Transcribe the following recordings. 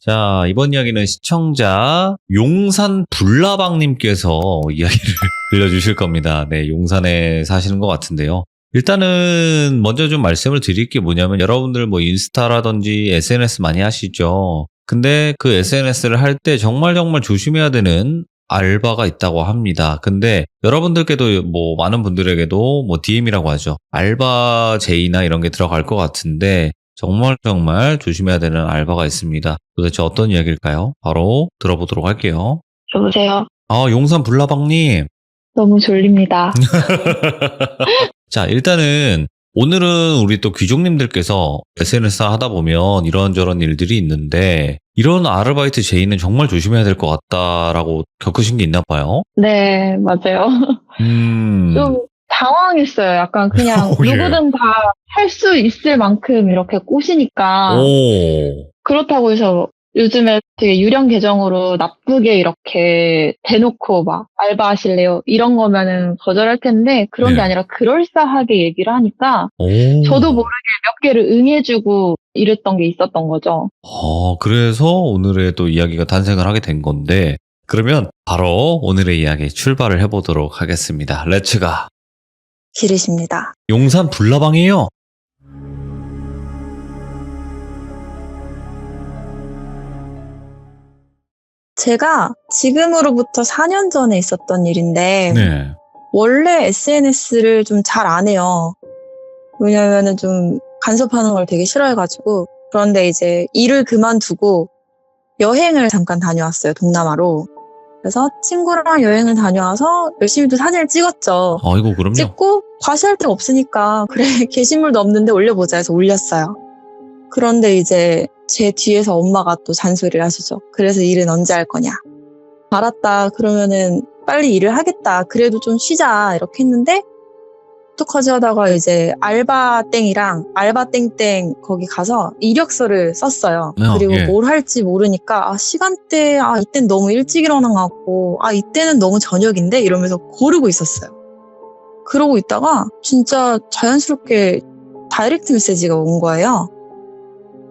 자, 이번 이야기는 시청자 용산 불나방님께서 이야기를 들려주실 겁니다. 네, 용산에 사시는 것 같은데요. 일단은 먼저 좀 말씀을 드릴 게 뭐냐면 여러분들 뭐 인스타라든지 SNS 많이 하시죠. 근데 그 SNS를 할 때 정말 조심해야 되는 알바가 있다고 합니다. 근데 여러분들께도 뭐 많은 분들에게도 뭐 DM이라고 하죠. 알바 제의나 이런 게 들어갈 것 같은데 정말 조심해야 되는 알바가 있습니다. 도대체 어떤 이야기일까요? 바로 들어보도록 할게요. 여보세요? 용산 불나방님. 너무 졸립니다. 자, 일단은 오늘은 우리 또 귀족님들께서 SNS 하다 보면 이런저런 일들이 있는데 이런 아르바이트 제의는 정말 조심해야 될 것 같다라고 겪으신 게 있나 봐요? 네, 맞아요. 좀 당황했어요. 약간 그냥 예. 누구든 다 할 수 있을 만큼 이렇게 꼬시니까 오. 그렇다고 해서 요즘에 되게 유령 계정으로 나쁘게 이렇게 대놓고 막 알바하실래요? 이런 거면은 거절할 텐데 그런 게 네. 아니라 그럴싸하게 얘기를 하니까 오. 저도 모르게 몇 개를 응해주고 이랬던 게 있었던 거죠. 그래서 오늘의 또 이야기가 탄생을 하게 된 건데 그러면 바로 오늘의 이야기 출발을 해보도록 하겠습니다. 렛츠가. 길으십니다. 용산 불나방이에요. 제가 지금으로부터 4년 전에 있었던 일인데 네. 원래 SNS를 좀 잘 안 해요. 왜냐면은 좀 간섭하는 걸 되게 싫어해가지고. 그런데 이제 일을 그만두고 여행을 잠깐 다녀왔어요, 동남아로. 그래서 친구랑 여행을 다녀와서 열심히 또 사진을 찍었죠. 아이고, 그럼요. 찍고 과시할 데가 없으니까 그래 게시물도 없는데 올려보자 해서 올렸어요. 그런데 이제 제 뒤에서 엄마가 또 잔소리를 하시죠. 그래서 일은 언제 할 거냐. 알았다. 그러면은 빨리 일을 하겠다. 그래도 좀 쉬자. 이렇게 했는데 어떡하지 하다가 이제 알바땡이랑 알바땡땡 거기 가서 이력서를 썼어요. 그리고 예. 뭘 할지 모르니까 시간대 이땐 너무 일찍 일어난 것 같고 이때는 너무 저녁인데 이러면서 고르고 있었어요. 그러고 있다가 진짜 자연스럽게 다이렉트 메시지가 온 거예요.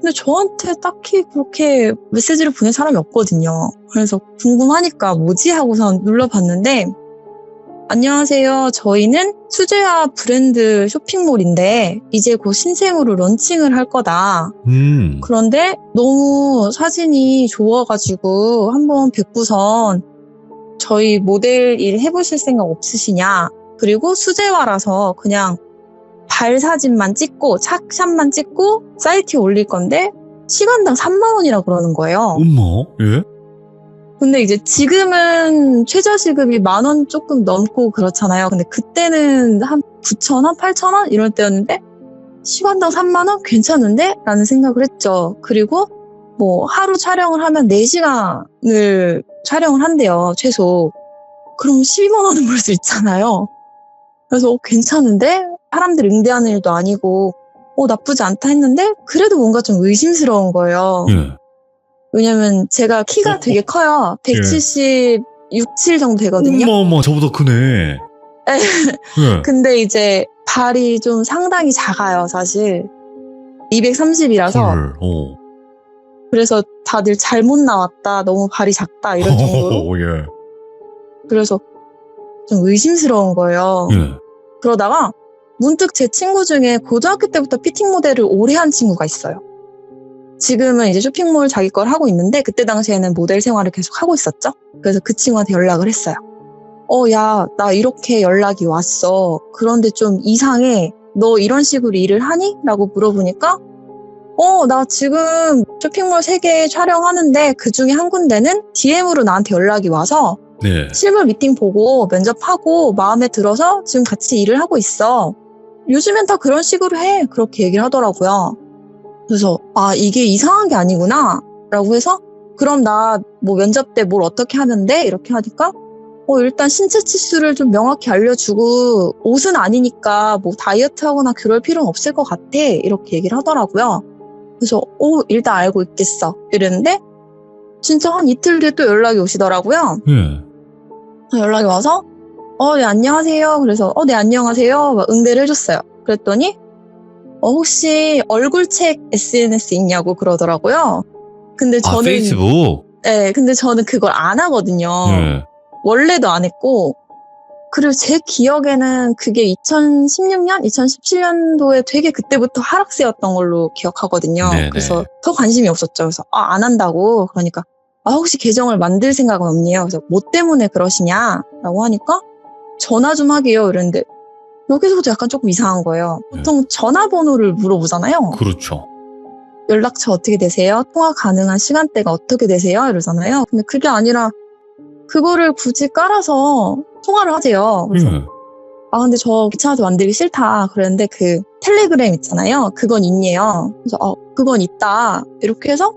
근데 저한테 딱히 그렇게 메시지를 보낸 사람이 없거든요. 그래서 궁금하니까 뭐지 하고서 눌러봤는데 안녕하세요. 저희는 수제화 브랜드 쇼핑몰인데 이제 곧 신생으로 런칭을 할 거다. 그런데 너무 사진이 좋아가지고 한번 뵙고선 저희 모델 일 해보실 생각 없으시냐. 그리고 수제화라서 그냥 발 사진만 찍고 착샷만 찍고 사이트에 올릴 건데 시간당 3만 원이라 그러는 거예요. 엄마? 예? 근데 이제 지금은 최저시급이 10,000원 조금 넘고 그렇잖아요. 근데 그때는 한 9,000원, 8,000원 이럴 때였는데 시간당 3만 원 괜찮은데? 라는 생각을 했죠. 그리고 뭐 하루 촬영을 하면 4시간을 촬영을 한대요. 최소. 그럼 12만 원은 벌 수 있잖아요. 그래서 괜찮은데? 사람들 응대하는 일도 아니고 나쁘지 않다 했는데 그래도 뭔가 좀 의심스러운 거예요. 예. 왜냐면 제가 키가 되게 커요. 176, 7 정도 되거든요. 어머, 저보다 크네. 예. 근데 이제 발이 좀 상당히 작아요, 사실. 230이라서. 헐, 그래서 다들 잘못 나왔다, 너무 발이 작다 이런 정도로. 예. 그래서 좀 의심스러운 거예요. 예. 그러다가 문득 제 친구 중에 고등학교 때부터 피팅 모델을 오래 한 친구가 있어요. 지금은 이제 쇼핑몰 자기 걸 하고 있는데 그때 당시에는 모델 생활을 계속 하고 있었죠. 그래서 그 친구한테 연락을 했어요. 야, 나 이렇게 연락이 왔어. 그런데 좀 이상해. 너 이런 식으로 일을 하니? 라고 물어보니까 나 지금 쇼핑몰 3개 촬영하는데 그중에 한 군데는 DM으로 나한테 연락이 와서 네. 실물 미팅 보고 면접하고 마음에 들어서 지금 같이 일을 하고 있어. 요즘엔 다 그런 식으로 해. 그렇게 얘기를 하더라고요. 그래서 이게 이상한 게 아니구나 라고 해서 그럼 나 뭐 면접 때 뭘 어떻게 하는데? 이렇게 하니까 일단 신체 치수를 좀 명확히 알려주고 옷은 아니니까 뭐 다이어트 하거나 그럴 필요는 없을 것 같아 이렇게 얘기를 하더라고요. 그래서 일단 알고 있겠어 이랬는데 진짜 한 이틀 뒤에 또 연락이 오시더라고요. 연락이 와서 네 안녕하세요. 그래서 네 안녕하세요 막 응대를 해줬어요. 그랬더니 혹시 얼굴책 SNS 있냐고 그러더라고요. 근데 아, 저는 페이스북? 네, 근데 저는 그걸 안 하거든요. 네. 원래도 안 했고, 그리고 제 기억에는 그게 2016년, 2017년도에 되게 그때부터 하락세였던 걸로 기억하거든요. 네네. 그래서 더 관심이 없었죠. 그래서 안 한다고. 그러니까 혹시 계정을 만들 생각은 없네요. 그래서 뭐 때문에 그러시냐라고 하니까 전화 좀 하게요. 이랬는데 여기서부터 약간 조금 이상한 거예요. 보통 전화번호를 물어보잖아요. 그렇죠. 연락처 어떻게 되세요? 통화 가능한 시간대가 어떻게 되세요? 이러잖아요. 근데 그게 아니라 그거를 굳이 깔아서 통화를 하세요. 그래서 근데 저 귀찮아서 만들기 싫다. 그랬는데 그 텔레그램 있잖아요. 그건 있네요. 그래서 그건 있다. 이렇게 해서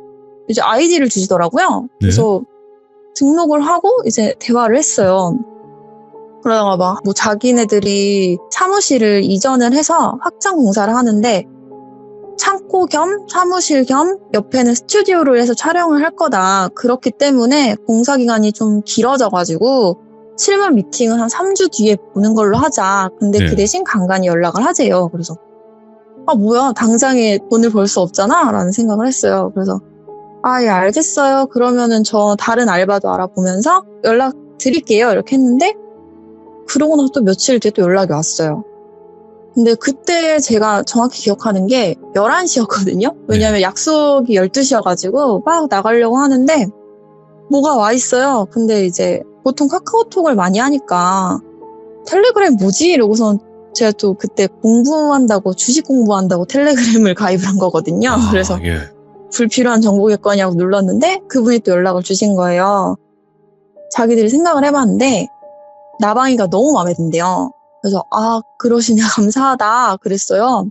이제 아이디를 주시더라고요. 그래서 등록을 하고 이제 대화를 했어요. 그러다가 막 뭐 자기네들이 사무실을 이전을 해서 확장 공사를 하는데 창고 겸 사무실 겸 옆에는 스튜디오를 해서 촬영을 할 거다. 그렇기 때문에 공사 기간이 좀 길어져가지고 실무 미팅은 한 3주 뒤에 보는 걸로 하자. 근데 그 대신 간간히 연락을 하재요. 그래서 뭐야 당장에 돈을 벌 수 없잖아 라는 생각을 했어요. 그래서 예 알겠어요. 그러면은 저 다른 알바도 알아보면서 연락 드릴게요. 이렇게 했는데 그러고 나서 또 며칠 뒤에 또 연락이 왔어요. 근데 그때 제가 정확히 기억하는 게 11시였거든요. 왜냐면 약속이 12시여가지고 막 나가려고 하는데 뭐가 와 있어요. 근데 이제 보통 카카오톡을 많이 하니까 텔레그램 뭐지? 이러고선 제가 또 그때 주식 공부한다고 텔레그램을 가입을 한 거거든요. 그래서 불필요한 정보겠거니 하고 눌렀는데 그분이 또 연락을 주신 거예요. 자기들이 생각을 해봤는데 나방이가 너무 마음에 든대요. 그래서 그러시냐 감사하다 그랬어요.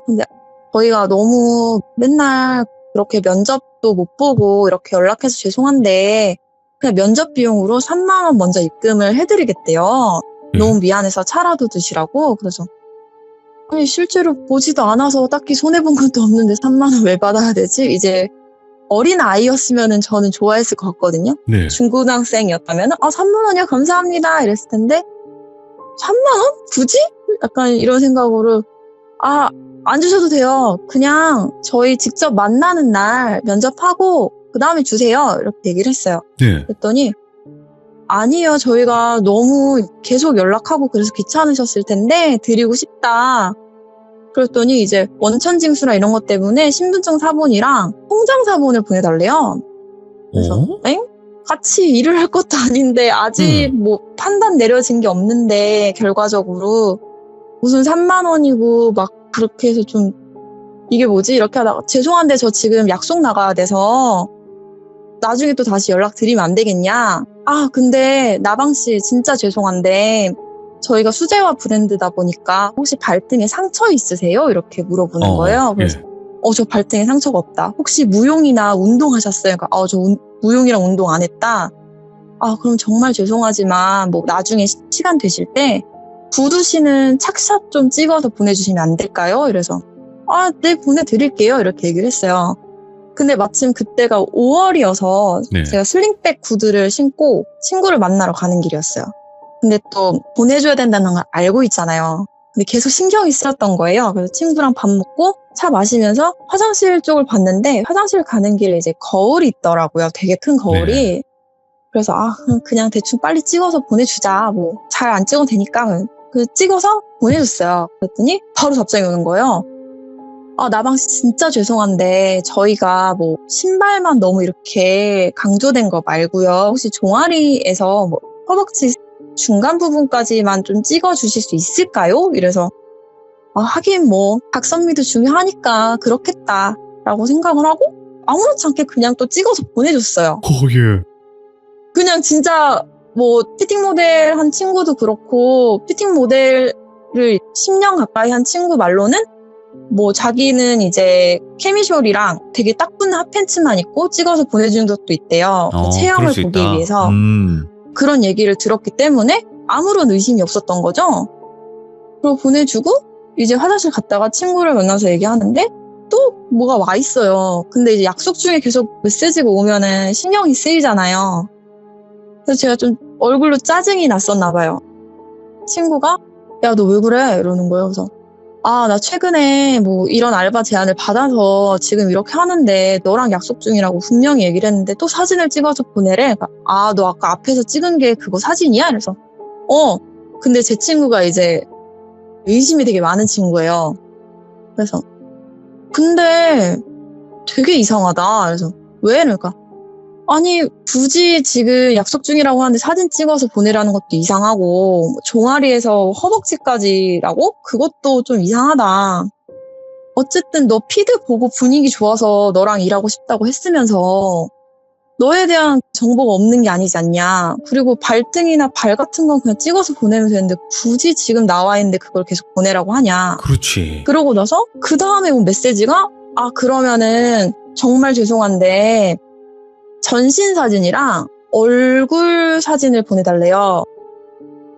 근데 저희가 너무 맨날 그렇게 면접도 못 보고 이렇게 연락해서 죄송한데 그냥 면접 비용으로 3만 원 먼저 입금을 해드리겠대요. 너무 미안해서 차라도 드시라고. 그래서 아니 실제로 보지도 않아서 딱히 손해본 것도 없는데 3만 원 왜 받아야 되지? 이제 어린 아이였으면 저는 좋아했을 것 같거든요. 중고등학생이었다면 3만 원이요 감사합니다 이랬을 텐데 3만 원? 굳이? 약간 이런 생각으로 안 주셔도 돼요. 그냥 저희 직접 만나는 날 면접하고 그 다음에 주세요. 이렇게 얘기를 했어요. 그랬더니 아니요. 저희가 너무 계속 연락하고 그래서 귀찮으셨을 텐데 드리고 싶다. 그랬더니 이제 원천징수나 이런 것 때문에 신분증 사본이랑 통장 사본을 보내달래요. 그래서 같이 일을 할 것도 아닌데 아직 뭐 판단 내려진 게 없는데 결과적으로 무슨 3만 원이고 막 그렇게 해서 좀 이게 뭐지? 이렇게 하다가 죄송한데 저 지금 약속 나가야 돼서 나중에 또 다시 연락드리면 안 되겠냐? 근데 나방씨 진짜 죄송한데 저희가 수제화 브랜드다 보니까 혹시 발등에 상처 있으세요? 이렇게 물어보는 거예요. 그래서 저 발등에 상처가 없다. 혹시 무용이나 운동하셨어요? 그러니까 저 무용이랑 운동 안 했다. 그럼 정말 죄송하지만 뭐 나중에 시간 되실 때 구두씨는 착샷 좀 찍어서 보내주시면 안 될까요? 이래서 네 보내드릴게요. 이렇게 얘기를 했어요. 근데 마침 그때가 5월이어서 제가 슬링백 구두를 신고 친구를 만나러 가는 길이었어요. 근데 또 보내줘야 된다는 걸 알고 있잖아요. 근데 계속 신경이 쓰였던 거예요. 그래서 친구랑 밥 먹고 차 마시면서 화장실 쪽을 봤는데 화장실 가는 길에 이제 거울이 있더라고요. 되게 큰 거울이. 그래서 그냥 대충 빨리 찍어서 보내주자. 뭐 잘 안 찍어도 되니까 찍어서 보내줬어요. 그랬더니 바로 답장이 오는 거예요. 나방씨 진짜 죄송한데 저희가 뭐 신발만 너무 이렇게 강조된 거 말고요. 혹시 종아리에서 뭐 허벅지 중간 부분까지만 좀 찍어주실 수 있을까요? 이래서 하긴 뭐 각선미도 중요하니까 그렇겠다라고 생각을 하고 아무렇지 않게 그냥 또 찍어서 보내줬어요. 그냥 진짜 뭐 피팅 모델 한 친구도 그렇고 피팅 모델을 10년 가까이 한 친구 말로는 뭐 자기는 이제 케미숄이랑 되게 딱 붙는 핫팬츠만 입고 찍어서 보내준 적도 있대요. 체형을 보기 위해서. 그런 얘기를 들었기 때문에 아무런 의심이 없었던 거죠. 그리고 보내주고 이제 화장실 갔다가 친구를 만나서 얘기하는데 또 뭐가 와 있어요. 근데 이제 약속 중에 계속 메시지가 오면은 신경이 쓰이잖아요. 그래서 제가 좀 얼굴로 짜증이 났었나 봐요. 친구가 야, 너 왜 그래? 이러는 거예요. 그래서 나 최근에 뭐 이런 알바 제안을 받아서 지금 이렇게 하는데 너랑 약속 중이라고 분명히 얘기를 했는데 또 사진을 찍어서 보내래. 그러니까, 너 아까 앞에서 찍은 게 그거 사진이야? 그래서 근데 제 친구가 이제 의심이 되게 많은 친구예요. 그래서 근데 되게 이상하다. 그래서 왜? 그러니까 아니 굳이 지금 약속 중이라고 하는데 사진 찍어서 보내라는 것도 이상하고 뭐 종아리에서 허벅지까지라고? 그것도 좀 이상하다. 어쨌든 너 피드 보고 분위기 좋아서 너랑 일하고 싶다고 했으면서 너에 대한 정보가 없는 게 아니지 않냐. 그리고 발등이나 발 같은 건 그냥 찍어서 보내면 되는데 굳이 지금 나와 있는데 그걸 계속 보내라고 하냐. 그렇지. 그러고 나서 그 다음에 온 메시지가 그러면은 정말 죄송한데 전신 사진이랑 얼굴 사진을 보내달래요.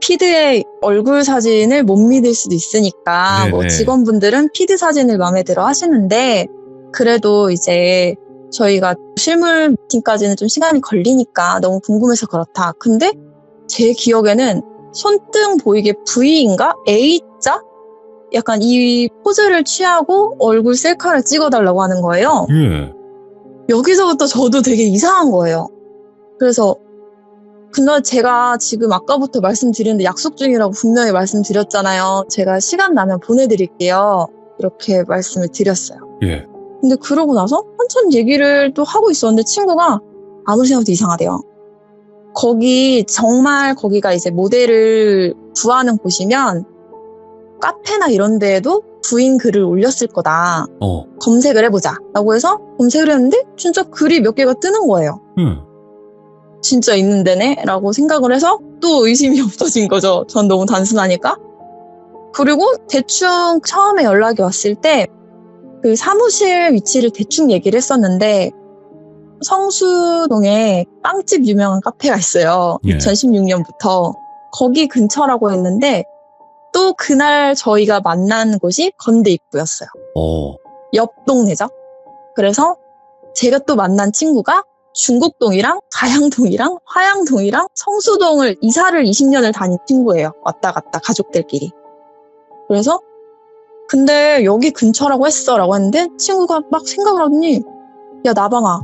피드의 얼굴 사진을 못 믿을 수도 있으니까 뭐 네네. 직원분들은 피드 사진을 마음에 들어 하시는데 그래도 이제 저희가 실물 미팅까지는 좀 시간이 걸리니까 너무 궁금해서 그렇다. 근데 제 기억에는 손등 보이게 V인가? A자? 약간 이 포즈를 취하고 얼굴 셀카를 찍어달라고 하는 거예요. 예. 여기서부터 저도 되게 이상한 거예요. 그래서 근데 제가 지금 아까부터 말씀드리는데 약속 중이라고 분명히 말씀드렸잖아요. 제가 시간 나면 보내드릴게요. 이렇게 말씀을 드렸어요. 예. 근데 그러고 나서 한참 얘기를 또 하고 있었는데 친구가 아무리 생각해도 이상하대요. 정말 거기가 이제 모델을 구하는 곳이면 카페나 이런 데에도 부인 글을 올렸을 거다. 검색을 해보자. 라고 해서 검색을 했는데 진짜 글이 몇 개가 뜨는 거예요. 진짜 있는 데네? 라고 생각을 해서 또 의심이 없어진 거죠. 전 너무 단순하니까. 그리고 대충 처음에 연락이 왔을 때 그 사무실 위치를 대충 얘기를 했었는데 성수동에 빵집 유명한 카페가 있어요. 예. 2016년부터. 거기 근처라고 했는데 또 그날 저희가 만난 곳이 건대 입구였어요. 옆 동네죠. 그래서 제가 또 만난 친구가 중곡동이랑 가양동이랑 화양동이랑 성수동을 이사를 20년을 다닌 친구예요. 왔다 갔다 가족들끼리. 그래서 근데 여기 근처라고 했어 라고 했는데 친구가 막 생각을 하더니 야 나방아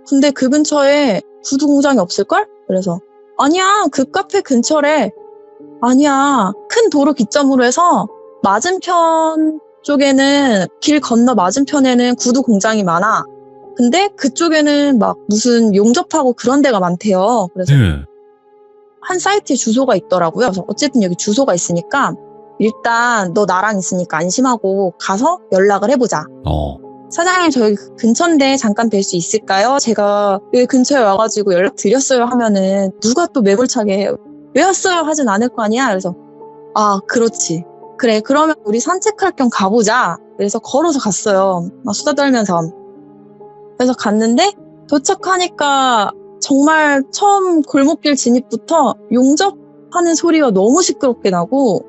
근데 그 근처에 구두 공장이 없을걸? 그래서 아니야 그 카페 근처래. 아니야 큰 도로 기점으로 해서 맞은편 쪽에는 길 건너 맞은편에는 구두 공장이 많아. 근데 그쪽에는 막 무슨 용접하고 그런 데가 많대요. 그래서 한 사이트에 주소가 있더라고요. 그래서 어쨌든 여기 주소가 있으니까 일단 너 나랑 있으니까 안심하고 가서 연락을 해보자. 사장님 저희 근처인데 잠깐 뵐 수 있을까요? 제가 여기 근처에 와가지고 연락 드렸어요 하면은 누가 또 매몰차게 왜 왔어요 하진 않을 거 아니야. 그래서 그렇지. 그래 그러면 우리 산책할 겸 가보자. 그래서 걸어서 갔어요. 막 수다 떨면서. 그래서 갔는데 도착하니까 정말 처음 골목길 진입부터 용접하는 소리가 너무 시끄럽게 나고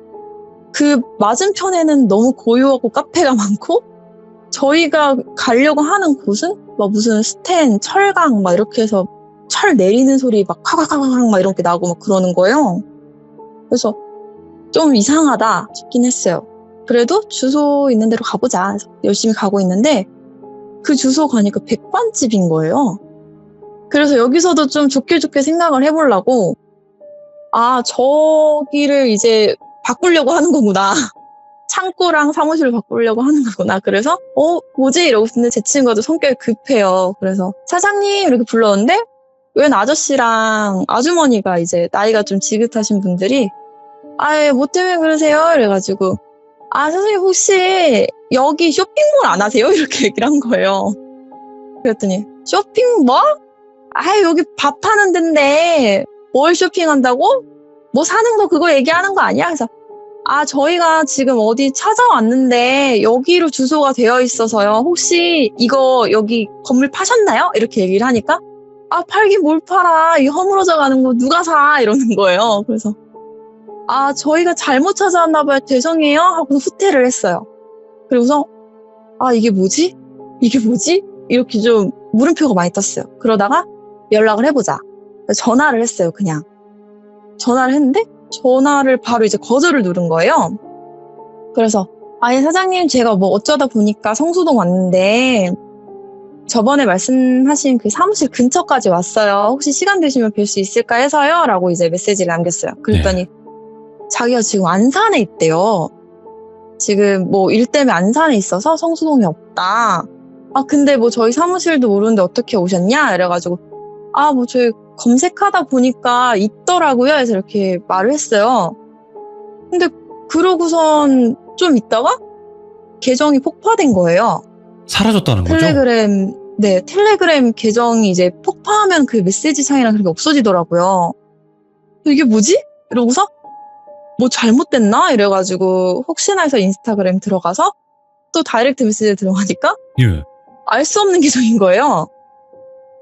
그 맞은편에는 너무 고요하고 카페가 많고 저희가 가려고 하는 곳은 막 무슨 스텐, 철강 막 이렇게 해서 철 내리는 소리 막 콱콱콱콱 막 이렇게 나고 막 그러는 거예요. 그래서 좀 이상하다 싶긴 했어요. 그래도 주소 있는 데로 가보자. 그래서 열심히 가고 있는데 그 주소 가니까 백반집인 거예요. 그래서 여기서도 좀 좋게 생각을 해보려고 저기를 이제 바꾸려고 하는 거구나. 창고랑 사무실을 바꾸려고 하는 거구나. 그래서 뭐지? 이러고 있는데 제 친구가 또 성격이 급해요. 그래서 사장님 이렇게 불렀는데 웬 아저씨랑 아주머니가 이제 나이가 좀 지긋하신 분들이 뭐 때문에 그러세요? 이래가지고 선생님 혹시 여기 쇼핑몰 안 하세요? 이렇게 얘기를 한 거예요. 그랬더니 쇼핑몰? 여기 밥 하는 데인데 뭘 쇼핑한다고? 뭐 사는 거 그거 얘기하는 거 아니야? 그래서 저희가 지금 어디 찾아왔는데 여기로 주소가 되어 있어서요. 혹시 이거 여기 건물 파셨나요? 이렇게 얘기를 하니까 팔긴 뭘 팔아. 이 허물어져 가는 거 누가 사? 이러는 거예요. 그래서 저희가 잘못 찾아왔나 봐요. 죄송해요. 하고 후퇴를 했어요. 그리고서 이게 뭐지? 이게 뭐지? 이렇게 좀 물음표가 많이 떴어요. 그러다가 연락을 해보자. 전화를 했어요. 그냥. 전화를 했는데 전화를 바로 이제 거절을 누른 거예요. 그래서 아예 사장님 제가 뭐 어쩌다 보니까 성수동 왔는데 저번에 말씀하신 그 사무실 근처까지 왔어요. 혹시 시간 되시면 뵐 수 있을까 해서요. 라고 이제 메시지를 남겼어요. 그랬더니 자기가 지금 안산에 있대요. 지금 뭐 일 때문에 안산에 있어서 성수동에 없다. 아 근데 뭐 저희 사무실도 모르는데 어떻게 오셨냐? 이래가지고 아 뭐 저희 검색하다 보니까 있더라고요. 해서 이렇게 말을 했어요. 근데 그러고선 좀 있다가 계정이 폭파된 거예요. 사라졌다는 거죠? 텔레그램 계정이 이제 폭파하면 그 메시지 창이랑 그렇게 없어지더라고요. 이게 뭐지? 이러고서 뭐 잘못됐나? 이래가지고 혹시나 해서 인스타그램 들어가서 또 다이렉트 메시지에 들어가니까 예. 알 수 없는 계정인 거예요.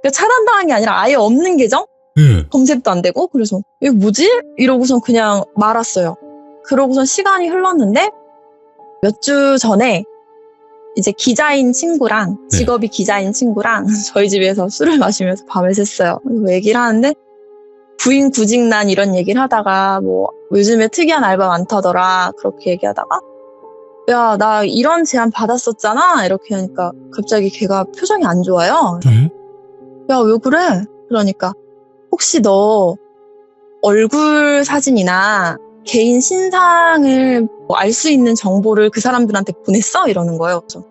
그러니까 차단당한 게 아니라 아예 없는 계정? 예. 검색도 안 되고 그래서 이게 뭐지? 이러고선 그냥 말았어요. 그러고선 시간이 흘렀는데 몇 주 전에 이제 기자인 친구랑 직업이 기자인 친구랑 저희 집에서 술을 마시면서 밤을 샜어요. 그래서 얘기를 하는데 부인 구직난 이런 얘기를 하다가 뭐 요즘에 특이한 알바 많다더라 그렇게 얘기하다가 야 나 이런 제안 받았었잖아 이렇게 하니까 갑자기 걔가 표정이 안 좋아요. 야 왜 그래? 그러니까 혹시 너 얼굴 사진이나 개인 신상을 알 수 있는 정보를 그 사람들한테 보냈어? 이러는 거예요. 그래서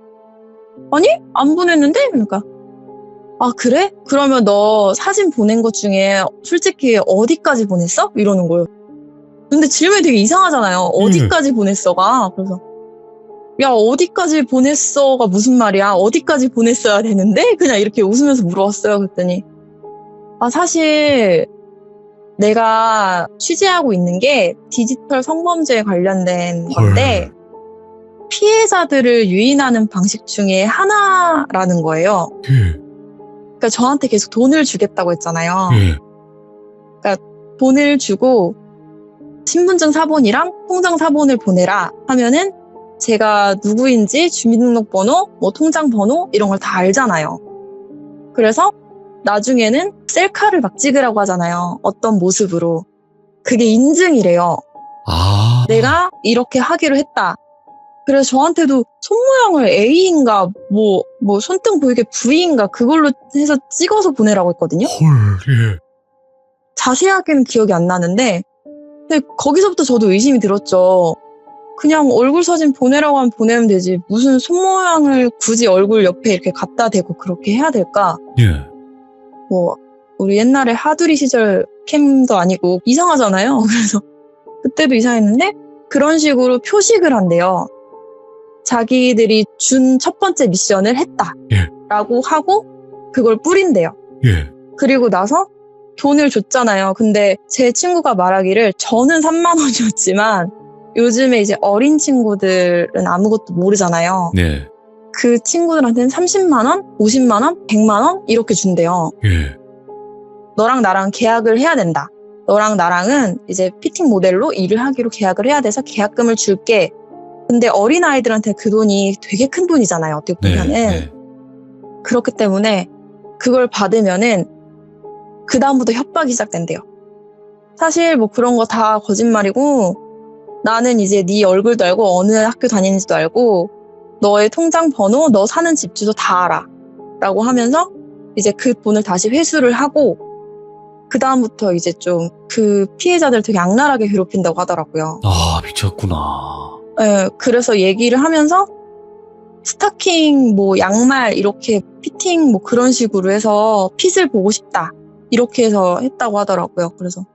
아니? 안 보냈는데? 그러니까 아 그래? 그러면 너 사진 보낸 것 중에 솔직히 어디까지 보냈어? 이러는 거예요. 근데 질문이 되게 이상하잖아요. 어디까지 보냈어가? 그래서 야 어디까지 보냈어가 무슨 말이야? 어디까지 보냈어야 되는데? 그냥 이렇게 웃으면서 물어봤어요. 그랬더니 아 사실 내가 취재하고 있는 게 디지털 성범죄에 관련된 건데 피해자들을 유인하는 방식 중에 하나라는 거예요. 그러니까 저한테 계속 돈을 주겠다고 했잖아요. 그러니까 돈을 주고 신분증 사본이랑 통장 사본을 보내라 하면은 제가 누구인지 주민등록번호, 뭐 통장 번호 이런 걸 다 알잖아요. 그래서 나중에는 셀카를 막 찍으라고 하잖아요. 어떤 모습으로. 그게 인증이래요. 아. 내가 이렇게 하기로 했다. 그래서 저한테도 손모양을 A인가 뭐 손등 보이게 V인가 그걸로 해서 찍어서 보내라고 했거든요. 예. 자세하게는 기억이 안 나는데 근데 거기서부터 저도 의심이 들었죠. 그냥 얼굴 사진 보내라고 하면 보내면 되지. 무슨 손모양을 굳이 얼굴 옆에 이렇게 갖다 대고 그렇게 해야 될까? 예. 뭐 우리 옛날에 하두리 시절 캠도 아니고 이상하잖아요. 그래서 그때도 이상했는데 그런 식으로 표식을 한대요. 자기들이 준 첫 번째 미션을 했다 라고 하고 그걸 뿌린대요. 그리고 나서 돈을 줬잖아요. 근데 제 친구가 말하기를 저는 3만 원이었지만 요즘에 이제 어린 친구들은 아무것도 모르잖아요. 그 친구들한테는 30만 원, 50만 원, 100만 원 이렇게 준대요. 너랑 나랑 계약을 해야 된다. 너랑 나랑은 이제 피팅 모델로 일을 하기로 계약을 해야 돼서 계약금을 줄게. 근데 어린아이들한테 그 돈이 되게 큰 돈이잖아요. 어떻게 보면은. 그렇기 때문에 그걸 받으면은 그 다음부터 협박이 시작된대요. 사실 뭐 그런 거 다 거짓말이고 나는 이제 네 얼굴도 알고 어느 학교 다니는지도 알고 너의 통장 번호, 너 사는 집 주소 다 알아. 라고 하면서 이제 그 돈을 다시 회수를 하고 그 다음부터 이제 좀 그 피해자들 되게 악랄하게 괴롭힌다고 하더라고요. 아, 미쳤구나. 네, 그래서 얘기를 하면서 스타킹, 뭐 양말 이렇게 피팅 뭐 그런 식으로 해서 핏을 보고 싶다. 이렇게 해서 했다고 하더라고요. 그래서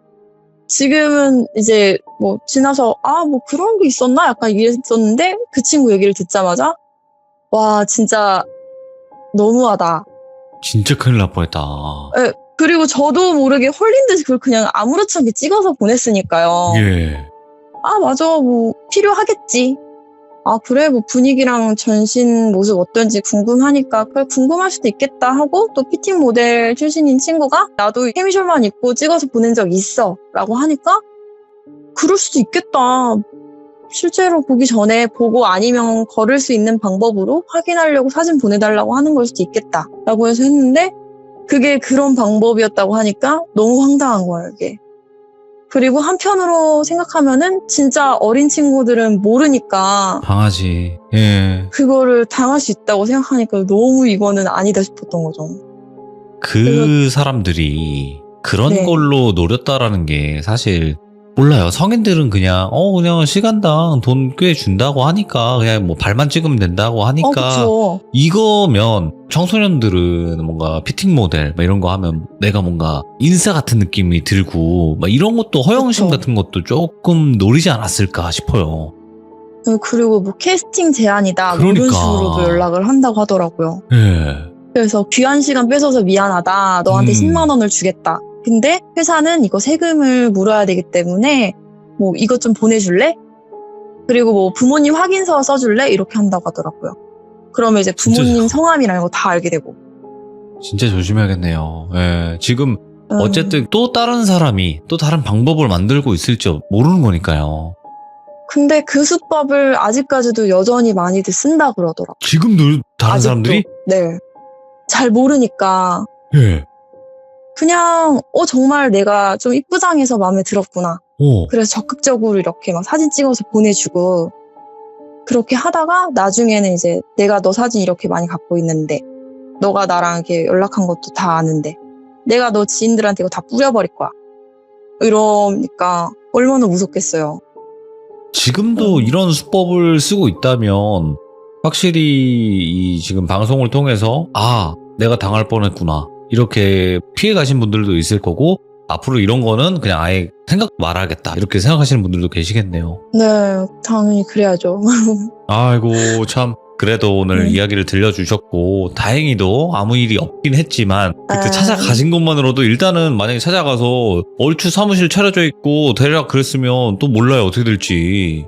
지금은 이제 뭐 지나서 아, 뭐 그런 게 있었나? 약간 이랬었는데 그 친구 얘기를 듣자마자 와, 진짜 너무하다. 진짜 큰일 날 뻔했다. 네, 그리고 저도 모르게 홀린 듯이 그걸 그냥 아무렇지 않게 찍어서 보냈으니까요. 아, 맞아. 뭐 필요하겠지. 아, 그래? 뭐 분위기랑 전신 모습 어떤지 궁금하니까 그래, 궁금할 수도 있겠다 하고 또 피팅 모델 출신인 친구가 나도 캐미셜만 입고 찍어서 보낸 적 있어 라고 하니까 그럴 수도 있겠다. 실제로 보기 전에 보고 아니면 걸을 수 있는 방법으로 확인하려고 사진 보내달라고 하는 걸 수도 있겠다 라고 해서 했는데 그게 그런 방법이었다고 하니까 너무 황당한 거예요, 이게. 그리고 한편으로 생각하면은 진짜 어린 친구들은 모르니까 당하지. 예. 그거를 당할 수 있다고 생각하니까 너무 이거는 아니다 싶었던 거죠. 그 사람들이 그런 네. 걸로 노렸다라는 게 사실 몰라요. 성인들은 그냥 시간당 돈 꽤 준다고 하니까 그냥 뭐 발만 찍으면 된다고 하니까 그쵸. 이거면 청소년들은 뭔가 피팅 모델 막 이런 거 하면 내가 뭔가 인싸 같은 느낌이 들고 막 이런 것도 허영심 그쵸. 같은 것도 조금 노리지 않았을까 싶어요. 그리고 뭐 캐스팅 제안이다 뭐 이런 그러니까. 식으로도 연락을 한다고 하더라고요. 예. 그래서 귀한 시간 뺏어서 미안하다. 너한테 10만 원을 주겠다. 근데 회사는 이거 세금을 물어야 되기 때문에 뭐 이것 좀 보내줄래? 그리고 뭐 부모님 확인서 써줄래? 이렇게 한다고 하더라고요. 그러면 이제 부모님 진짜 성함이랑 이거 다 알게 되고. 진짜 조심해야겠네요. 예. 지금 어쨌든 또 다른 사람이 또 다른 방법을 만들고 있을지 모르는 거니까요. 근데 그 수법을 아직까지도 여전히 많이들 쓴다 그러더라고요. 지금도 다른 아직도. 사람들이? 네. 잘 모르니까 예. 그냥 정말 내가 좀 이쁘장해서 마음에 들었구나. 그래서 적극적으로 이렇게 막 사진 찍어서 보내주고 그렇게 하다가 나중에는 이제 내가 너 사진 이렇게 많이 갖고 있는데 너가 나랑 이렇게 연락한 것도 다 아는데 내가 너 지인들한테 이거 다 뿌려버릴 거야. 이러니까 얼마나 무섭겠어요. 지금도 이런 수법을 쓰고 있다면 확실히 이 지금 방송을 통해서 내가 당할 뻔했구나 이렇게 피해 가신 분들도 있을 거고 앞으로 이런 거는 그냥 아예 생각 말아야겠다 이렇게 생각하시는 분들도 계시겠네요. 네, 당연히 그래야죠. 아이고 참 그래도 오늘 이야기를 들려주셨고 다행히도 아무 일이 없긴 했지만 그때 찾아가신 것만으로도 일단은 만약에 찾아가서 얼추 사무실 차려져 있고 대략 그랬으면 또 몰라요 어떻게 될지.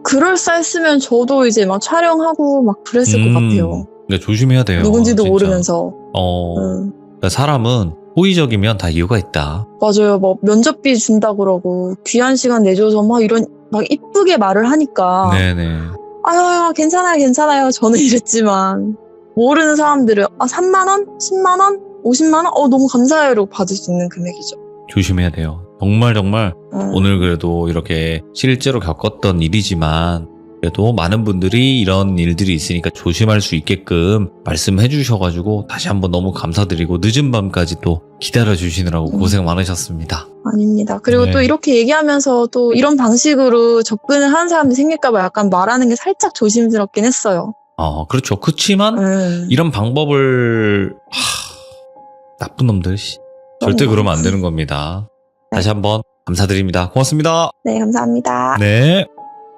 그럴싸했으면 저도 이제 막 촬영하고 막 그랬을 것 같아요. 그러니까 조심해야 돼요. 누군지도 진짜. 모르면서. 그러니까 사람은 호의적이면 다 이유가 있다. 맞아요. 뭐 면접비 준다 그러고 귀한 시간 내줘서 막 이런 막 이쁘게 말을 하니까 네네. 아유 괜찮아요. 저는 이랬지만 모르는 사람들은 3만 원, 10만 원, 50만 원, 너무 감사해요 이러고 받을 수 있는 금액이죠. 조심해야 돼요. 정말 오늘 그래도 이렇게 실제로 겪었던 일이지만 그래도 많은 분들이 이런 일들이 있으니까 조심할 수 있게끔 말씀해 주셔가지고 다시 한번 너무 감사드리고 늦은 밤까지 또 기다려 주시느라고 고생 많으셨습니다. 아닙니다. 그리고 네. 또 이렇게 얘기하면서 또 이런 방식으로 접근을 하는 사람이 생길까봐 약간 말하는 게 살짝 조심스럽긴 했어요. 그렇죠. 그치만 이런 방법을 나쁜 놈들 절대 그러면 안 되는 겁니다. 다시 한번 감사드립니다. 고맙습니다. 네, 감사합니다. 네.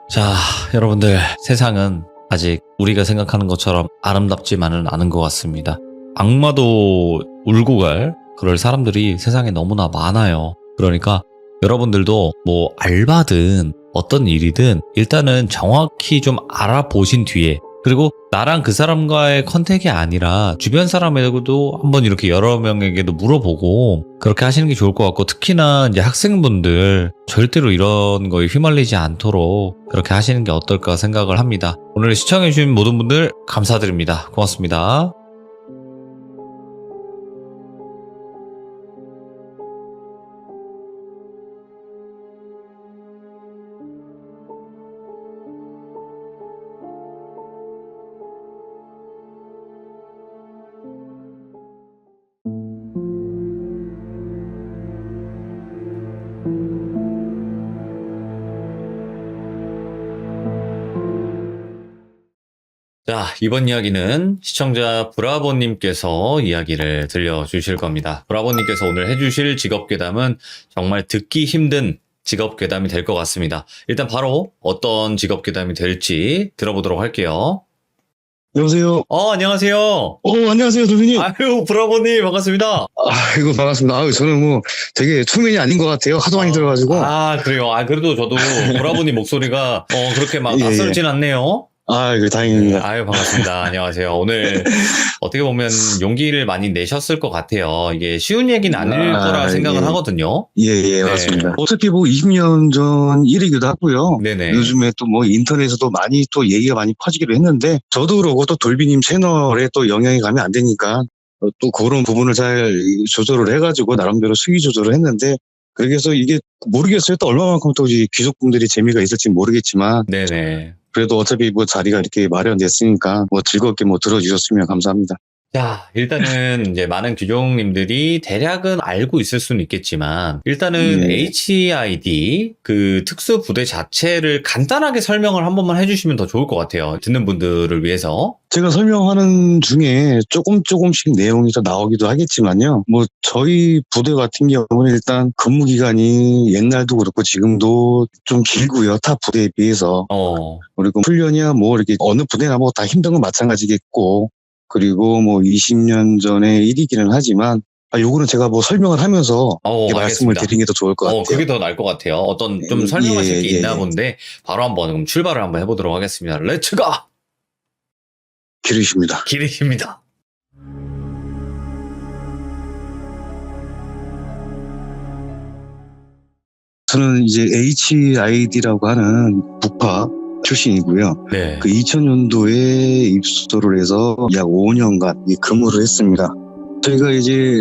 자, 여러분들 세상은 아직 우리가 생각하는 것처럼 아름답지만은 않은 것 같습니다. 악마도 울고 갈 그럴 사람들이 세상에 너무나 많아요. 그러니까 여러분들도 뭐 알바든 어떤 일이든 일단은 정확히 좀 알아보신 뒤에 그리고 나랑 그 사람과의 컨택이 아니라 주변 사람에게도 한번 이렇게 여러 명에게도 물어보고 그렇게 하시는 게 좋을 것 같고 특히나 이제 학생분들 절대로 이런 거에 휘말리지 않도록 그렇게 하시는 게 어떨까 생각을 합니다. 오늘 시청해주신 모든 분들 감사드립니다. 고맙습니다. 자, 이번 이야기는 시청자 브라보님께서 이야기를 들려주실 겁니다. 브라보님께서 오늘 해주실 직업괴담은 정말 듣기 힘든 직업괴담이 될 것 같습니다. 일단 바로 어떤 직업괴담이 될지 들어보도록 할게요. 여보세요. 안녕하세요. 안녕하세요, 대표님. 아유, 브라보님 반갑습니다. 아이고, 반갑습니다. 저는 뭐 되게 초면이 아닌 것 같아요. 하도 많이 들어가지고. 그래요. 그래도 저도 브라보님 목소리가 그렇게 막 예, 낯설진 않네요. 이거 다행입니다. 아유, 반갑습니다. 안녕하세요. 오늘 어떻게 보면 용기를 많이 내셨을 것 같아요. 이게 쉬운 얘기는 아닐 거라 생각을 하거든요. 예, 맞습니다. 어차피 뭐 20년 전 일이기도 하고요. 네네. 요즘에 또 뭐 인터넷에도 많이 또 얘기가 많이 퍼지기도 했는데, 저도 그러고 또 돌비님 채널에 또 영향이 가면 안 되니까, 또 그런 부분을 잘 조절을 해가지고 나름대로 수위 조절을 했는데, 그래서 이게 모르겠어요. 또 얼마만큼 또 이 귀족분들이 재미가 있을지 모르겠지만 네네. 그래도 어차피 뭐 자리가 이렇게 마련됐으니까 뭐 즐겁게 뭐 들어주셨으면 감사합니다. 자, 일단은 이제 많은 귀족님들이 대략은 알고 있을 수는 있겠지만, 일단은 예. HID, 그 특수 부대 자체를 간단하게 설명을 한 번만 해주시면 더 좋을 것 같아요. 듣는 분들을 위해서. 제가 설명하는 중에 조금씩 내용이 더 나오기도 하겠지만요. 뭐 저희 부대 같은 경우는 일단 근무 기간이 옛날도 그렇고 지금도 좀 길고요. 타 부대에 비해서. 그리고 훈련이야 뭐 이렇게 어느 부대나 뭐 다 힘든 건 마찬가지겠고, 그리고 뭐 20년 전에 일이기는 하지만 요거는 제가 뭐 설명을 하면서 이렇게 말씀을 드리는 게 더 좋을 것 같아요. 그게 더 나을 것 같아요. 어떤 좀 설명하실 게 있나 예. 본데 바로 한번 그럼 출발을 한번 해보도록 하겠습니다. 렛츠고! 기르십니다. 기르십니다. 저는 이제 HID라고 하는 북파 출신이고요. 네. 그 2000년도에 입소를 해서 약 5년간 근무를 했습니다. 저희가 이제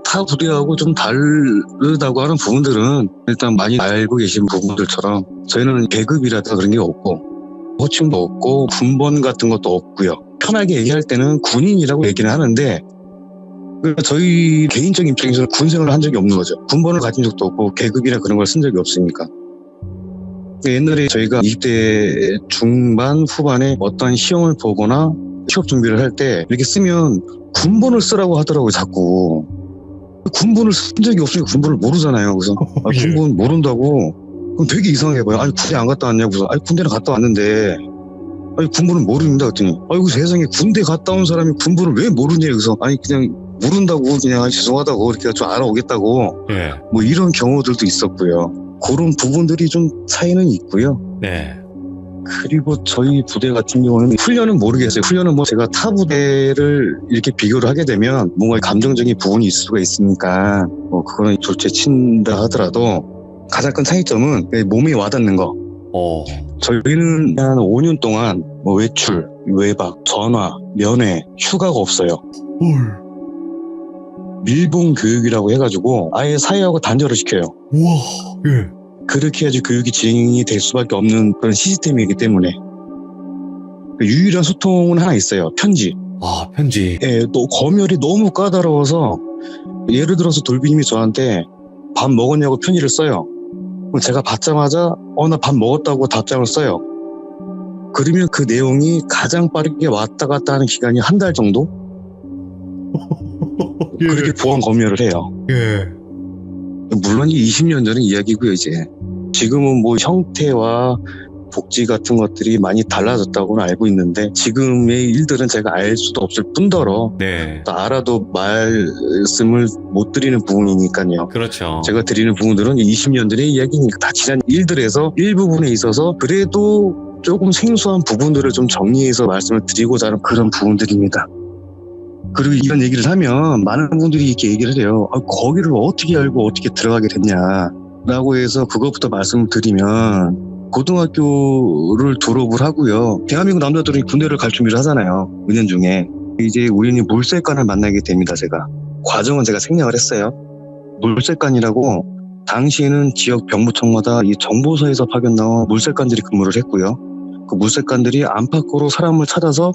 타 부대하고 좀 다르다고 하는 부분들은 일단 많이 알고 계신 부분들처럼 저희는 계급이라든가 그런 게 없고 호칭도 없고 군번 같은 것도 없고요. 편하게 얘기할 때는 군인이라고 얘기는 하는데 저희 개인적 입장에서는 군생활을 한 적이 없는 거죠. 군번을 가진 적도 없고 계급이나 그런 걸 쓴 적이 없으니까. 옛날에 저희가 20대 중반 후반에 어떤 시험을 보거나 취업 준비를 할 때 이렇게 쓰면 군번을 쓰라고 하더라고요. 자꾸. 군번을 쓴 적이 없으니까 군번을 모르잖아요. 그래서 군번 모른다고 그럼 되게 이상해 봐요. 아니 군대 안 갔다 왔냐고. 아니 군대는 갔다 왔는데 아니 군번을 모릅니다. 그랬더니 아이고 세상에 군대 갔다 온 사람이 군번을 왜 모르냐. 그래서 아니 그냥 모른다고 그냥 죄송하다고 이렇게 좀 알아오겠다고 뭐 이런 경우들도 있었고요. 그런 부분들이 좀 차이는 있고요. 네. 그리고 저희 부대 같은 경우는 훈련은 모르겠어요. 훈련은 뭐 제가 타 부대를 이렇게 비교를 하게 되면 뭔가 감정적인 부분이 있을 수가 있으니까 뭐 그거는 둘째 친다 하더라도 가장 큰 차이점은 몸에 와닿는 거. 저희는 한 5년 동안 뭐 외출, 외박, 전화, 면회, 휴가가 없어요. 밀봉 교육이라고 해가지고 아예 사회하고 단절을 시켜요. 우와, 예. 그렇게 해야지 교육이 진행이 될 수밖에 없는 그런 시스템이기 때문에 유일한 소통은 하나 있어요. 편지. 편지. 예, 또 검열이 너무 까다로워서 예를 들어서 돌비님이 저한테 밥 먹었냐고 편지를 써요. 그럼 제가 받자마자 나 밥 먹었다고 답장을 써요. 그러면 그 내용이 가장 빠르게 왔다 갔다 하는 기간이 한 달 정도? 그렇게 보안 검열을 해요. 물론 20년 전의 이야기고요. 이제 지금은 뭐 형태와 복지 같은 것들이 많이 달라졌다고는 알고 있는데 지금의 일들은 제가 알 수도 없을 뿐더러 또 알아도 말씀을 못 드리는 부분이니까요. 그렇죠. 제가 드리는 부분들은 20년 전의 이야기니까 다 지난 일들에서 일부분에 있어서 그래도 조금 생소한 부분들을 좀 정리해서 말씀을 드리고자 하는 그런 부분들입니다. 그리고 이런 얘기를 하면 많은 분들이 이렇게 얘기를 해요. 거기를 어떻게 알고 어떻게 들어가게 됐냐라고 해서 그것부터 말씀을 드리면 고등학교를 졸업을 하고요. 대한민국 남자들은 군대를 갈 준비를 하잖아요. 은연중에. 이제 우연히 물색관을 만나게 됩니다. 제가. 과정은 제가 생략을 했어요. 물색관이라고 당시에는 지역 병무청마다 이 정보서에서 파견 나온 물색관들이 근무를 했고요. 그 물색관들이 안팎으로 사람을 찾아서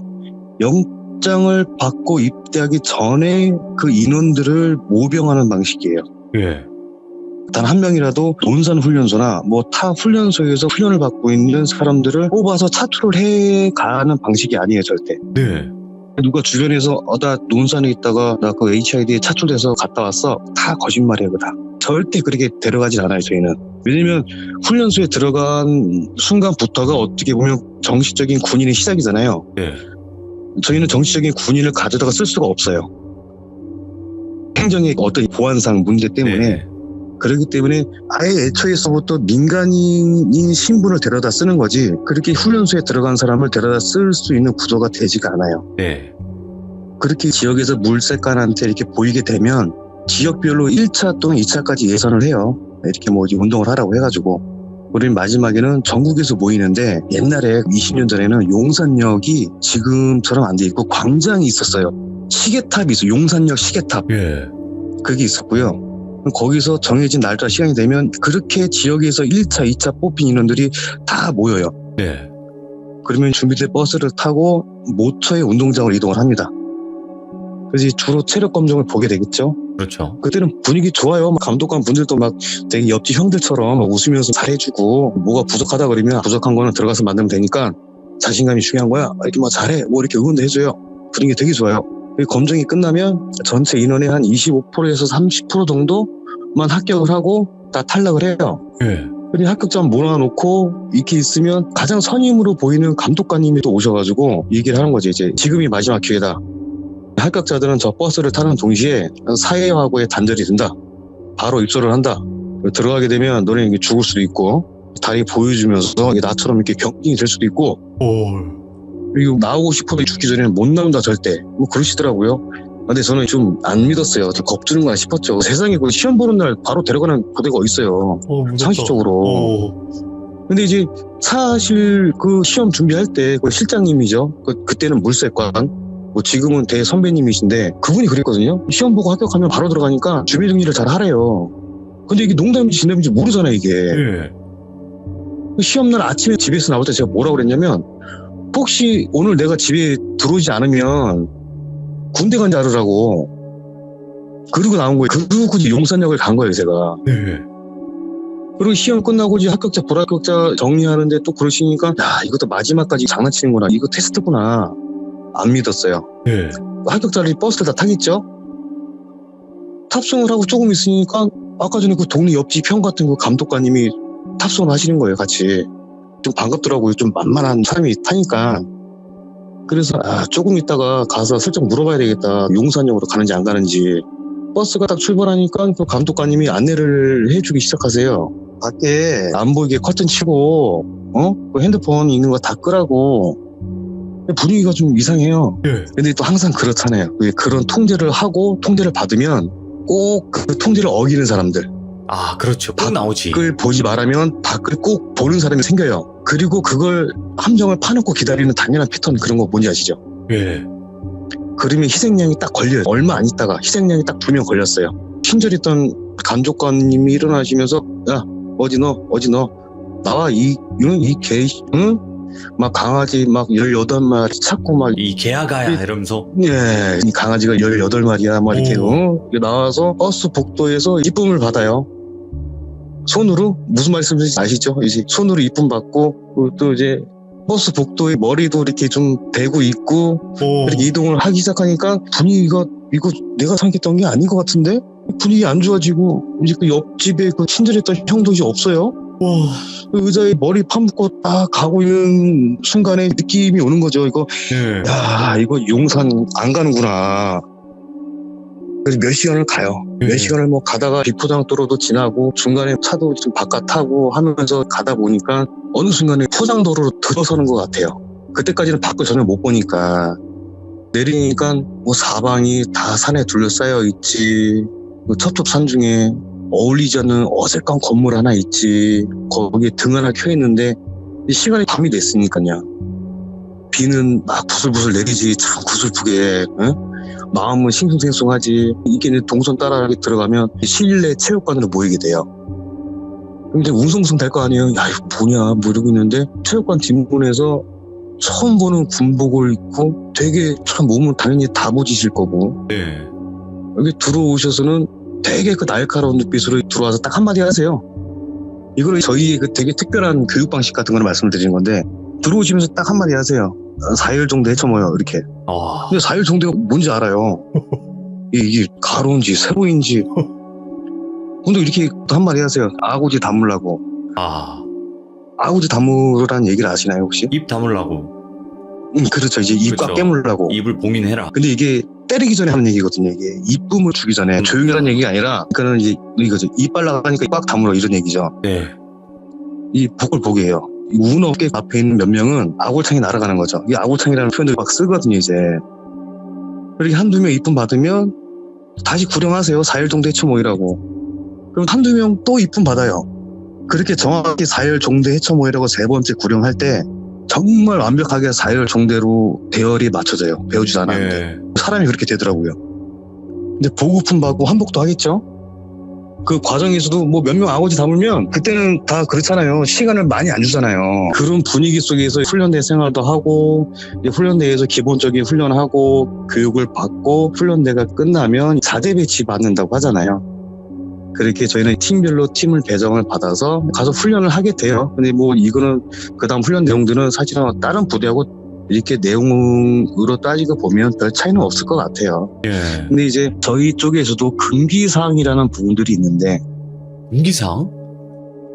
영장을 받고 입대하기 전에 그 인원들을 모병하는 방식이에요. 단 한 명이라도 논산훈련소나 뭐 타 훈련소에서 훈련을 받고 있는 사람들을 뽑아서 차출을 해가는 방식이 아니에요, 절대. 누가 주변에서 나 논산에 있다가 나 그 HID에 차출돼서 갔다 왔어. 다 거짓말이에요, 다. 절대 그렇게 데려가진 않아요, 저희는. 왜냐면 훈련소에 들어간 순간부터가 어떻게 보면 정식적인 군인의 시작이잖아요. 저희는 정식적인 군인을 가져다가 쓸 수가 없어요. 행정의 어떤 보안상 문제 때문에. 그렇기 때문에 아예 애초에서부터 민간인인 신분을 데려다 쓰는 거지 그렇게 훈련소에 들어간 사람을 데려다 쓸 수 있는 구조가 되지가 않아요. 그렇게 지역에서 물색관한테 이렇게 보이게 되면 지역별로 1차 또는 2차까지 예선을 해요. 이렇게 뭐 운동을 하라고 해가지고 우리는 마지막에는 전국에서 모이는데 옛날에 20년 전에는 용산역이 지금처럼 안 돼 있고 광장이 있었어요. 시계탑이 있어요. 용산역 시계탑. 그게 있었고요. 거기서 정해진 날짜 시간이 되면 그렇게 지역에서 1차, 2차 뽑힌 인원들이 다 모여요. 네. 그러면 준비된 버스를 타고 모처에 운동장으로 이동을 합니다. 그래서 주로 체력 검정을 보게 되겠죠. 그렇죠. 그때는 분위기 좋아요. 감독관 분들도 막 되게 옆집 형들처럼 막 웃으면서 잘해주고, 뭐가 부족하다 그러면 부족한 거는 들어가서 만들면 되니까 자신감이 중요한 거야. 이렇게 막 잘해. 뭐 이렇게 응원도 해줘요. 분위기 되게 좋아요. 검정이 끝나면 전체 인원의 한 25%에서 30% 정도만 합격을 하고 다 탈락을 해요. 네. 그리고 합격점 몰아놓고 이렇게 있으면 가장 선임으로 보이는 감독관님이 또 오셔가지고 얘기를 하는 거지. 이제 지금이 마지막 기회다. 합격자들은 저 버스를 타는 동시에 사회하고의 단절이 된다. 바로 입소를 한다. 들어가게 되면 너네 이게 죽을 수도 있고, 다리 보여주면서 나처럼 이렇게 경징이 될 수도 있고, 그리고 나오고 싶어도 죽기 전에는 못 나온다 절대. 뭐 그러시더라고요. 근데 저는 좀 안 믿었어요. 좀 겁주는구나 싶었죠. 세상에 그 시험 보는 날 바로 데려가는 부대가 어딨어요. 상식적으로. 근데 이제 사실 그 시험 준비할 때 그 실장님이죠. 그때는 물색관, 뭐 지금은 대선배님이신데 그분이 그랬거든요. 시험 보고 합격하면 바로 들어가니까 준비 정리를 잘 하래요. 근데 이게 농담인지 진담인지 모르잖아요, 이게. 네. 시험날 아침에 집에서 나올 때 제가 뭐라고 그랬냐면, 혹시 오늘 내가 집에 들어오지 않으면 군대 간 줄 알으라고. 그러고 나온 거예요. 그러고 이제 용산역을 간 거예요, 제가. 네. 그리고 시험 끝나고 이제 합격자, 불합격자 정리하는데 또 그러시니까, 야, 이것도 마지막까지 장난치는구나. 이거 테스트구나. 안 믿었어요. 네. 합격자를 버스를 다 타겠죠? 탑승을 하고 조금 있으니까, 아까 전에 그 동네 옆집 형 같은 그 감독관님이 탑승을 하시는 거예요, 같이. 좀 반갑더라고요. 좀 만만한 사람이 타니까. 그래서 조금 있다가 가서 슬쩍 물어봐야 되겠다. 용산역으로 가는지 안 가는지. 버스가 딱 출발하니까 그 감독관님이 안내를 해주기 시작하세요. 밖에 안 보이게 커튼 치고 그 핸드폰 있는 거 다 끄라고. 분위기가 좀 이상해요. 네. 근데 또 항상 그렇잖아요. 그런 통제를 하고 통제를 받으면 꼭 그 통제를 어기는 사람들. 아, 그렇죠. 꼭 나오지. 밖을 보지 말라면 밖을 꼭 보는 사람이 생겨요. 그리고 그걸 함정을 파놓고 기다리는 당연한 패턴, 그런 거 뭔지 아시죠? 예. 그러면 희생양이 딱 걸려요. 얼마 안 있다가 희생양이 딱 2명 걸렸어요. 친절했던 감독관님이 일어나시면서, 야, 어디 너 나와, 이 개, 응? 막 강아지 막 18마리 찾고 막, 이 개아가야 이러면서. 예, 이 강아지가 18마리야 막 이렇게 나와서 버스 복도에서 이쁨을 받아요. 손으로. 무슨 말씀인지 아시죠? 이제 손으로 이쁨 받고, 또 이제 버스 복도에 머리도 이렇게 좀 대고 있고, 이렇게 이동을 하기 시작하니까 분위기가, 이거 내가 생각했던 게 아닌 것 같은데? 분위기 안 좋아지고, 이제 그 옆집에 그 친절했던 형도 이제 없어요. 그 의자에 머리 파묻고 딱 가고 있는 순간에 느낌이 오는 거죠. 이거, 네. 야, 이거 용산 안 가는구나. 그래서 몇 시간을 가요. 몇 시간을 뭐 가다가 비포장도로도 지나고 중간에 차도 좀 바깥 타고 하면서 가다 보니까 어느 순간에 포장도로로 들어서는 것 같아요. 그때까지는 밖을 전혀 못 보니까. 내리니까 뭐 사방이 다 산에 둘러싸여 있지. 첩첩산 중에 어울리지 않는 어색한 건물 하나 있지. 거기에 등 하나 켜 있는데 시간이 밤이 됐으니까요. 비는 막 부슬부슬 내리지. 참 구슬프게. 응? 마음은 싱숭생숭하지. 이게 동선 따라 들어가면 실내 체육관으로 모이게 돼요. 근데 웅성웅성 될 거 아니에요. 야, 이거 뭐냐 뭐 이러고 있는데 체육관 뒷문에서 처음 보는 군복을 입고 되게 참 몸은 당연히 다부지실 거고, 네. 여기 들어오셔서는 되게 그 날카로운 눈빛으로 들어와서 딱 한마디 하세요. 이거는 저희의 그 되게 특별한 교육 방식 같은 거를 말씀을 드리는 건데, 들어오시면서 딱 한마디 하세요. 4일 정도 헤쳐모여 이렇게. 근데 4일 정도가 뭔지 알아요. 이게 가로인지 세로인지. 근데 이렇게 또 한마디 하세요. 아고지 다물라고. 아고지 다물으라는 얘기를 아시나요 혹시? 입 다물라고. 그렇죠. 이제 입 꽉 그렇죠. 깨물라고. 입을 봉인해라. 근데 이게 때리기 전에 하는 얘기거든요. 이게 이쁨을 주기 전에 조용히 하는 얘기가 아니라, 그거는 이제 이거죠. 입 빨라가니까 꽉 다물어 이런 얘기죠. 네. 이 복을 보게 해요. 운 없게 앞에 있는 몇 명은 아골창이 날아가는 거죠. 이 아골창이라는 표현들 막 쓰거든요, 이제. 이렇게 한두 명 이쁨 받으면 다시 구령하세요. 4일 정도 헤쳐모이라고. 그럼 한두 명 또 이쁨 받아요. 그렇게 정확히 4일 정도 헤쳐모이라고 3번째 구령할 때 정말 완벽하게 4일 정도로 대열이 맞춰져요. 배우지도 않았는데. 네. 사람이 그렇게 되더라고요. 근데 보고품 받고 한복도 하겠죠? 그 과정에서도 뭐 몇 명 아버지 담으면 그때는 다 그렇잖아요. 시간을 많이 안 주잖아요. 그런 분위기 속에서 훈련대 생활도 하고 훈련대에서 기본적인 훈련하고 교육을 받고 훈련대가 끝나면 자대 배치 받는다고 하잖아요. 그렇게 저희는 팀별로 팀을 배정을 받아서 가서 훈련을 하게 돼요. 근데 뭐 이거는 그다음 훈련 내용들은 사실은 다른 부대하고 이렇게 내용으로 따지고 보면 별 차이는 없을 것 같아요. 예. 근데 이제 저희 쪽에서도 금기사항이라는 부분들이 있는데, 금기사항?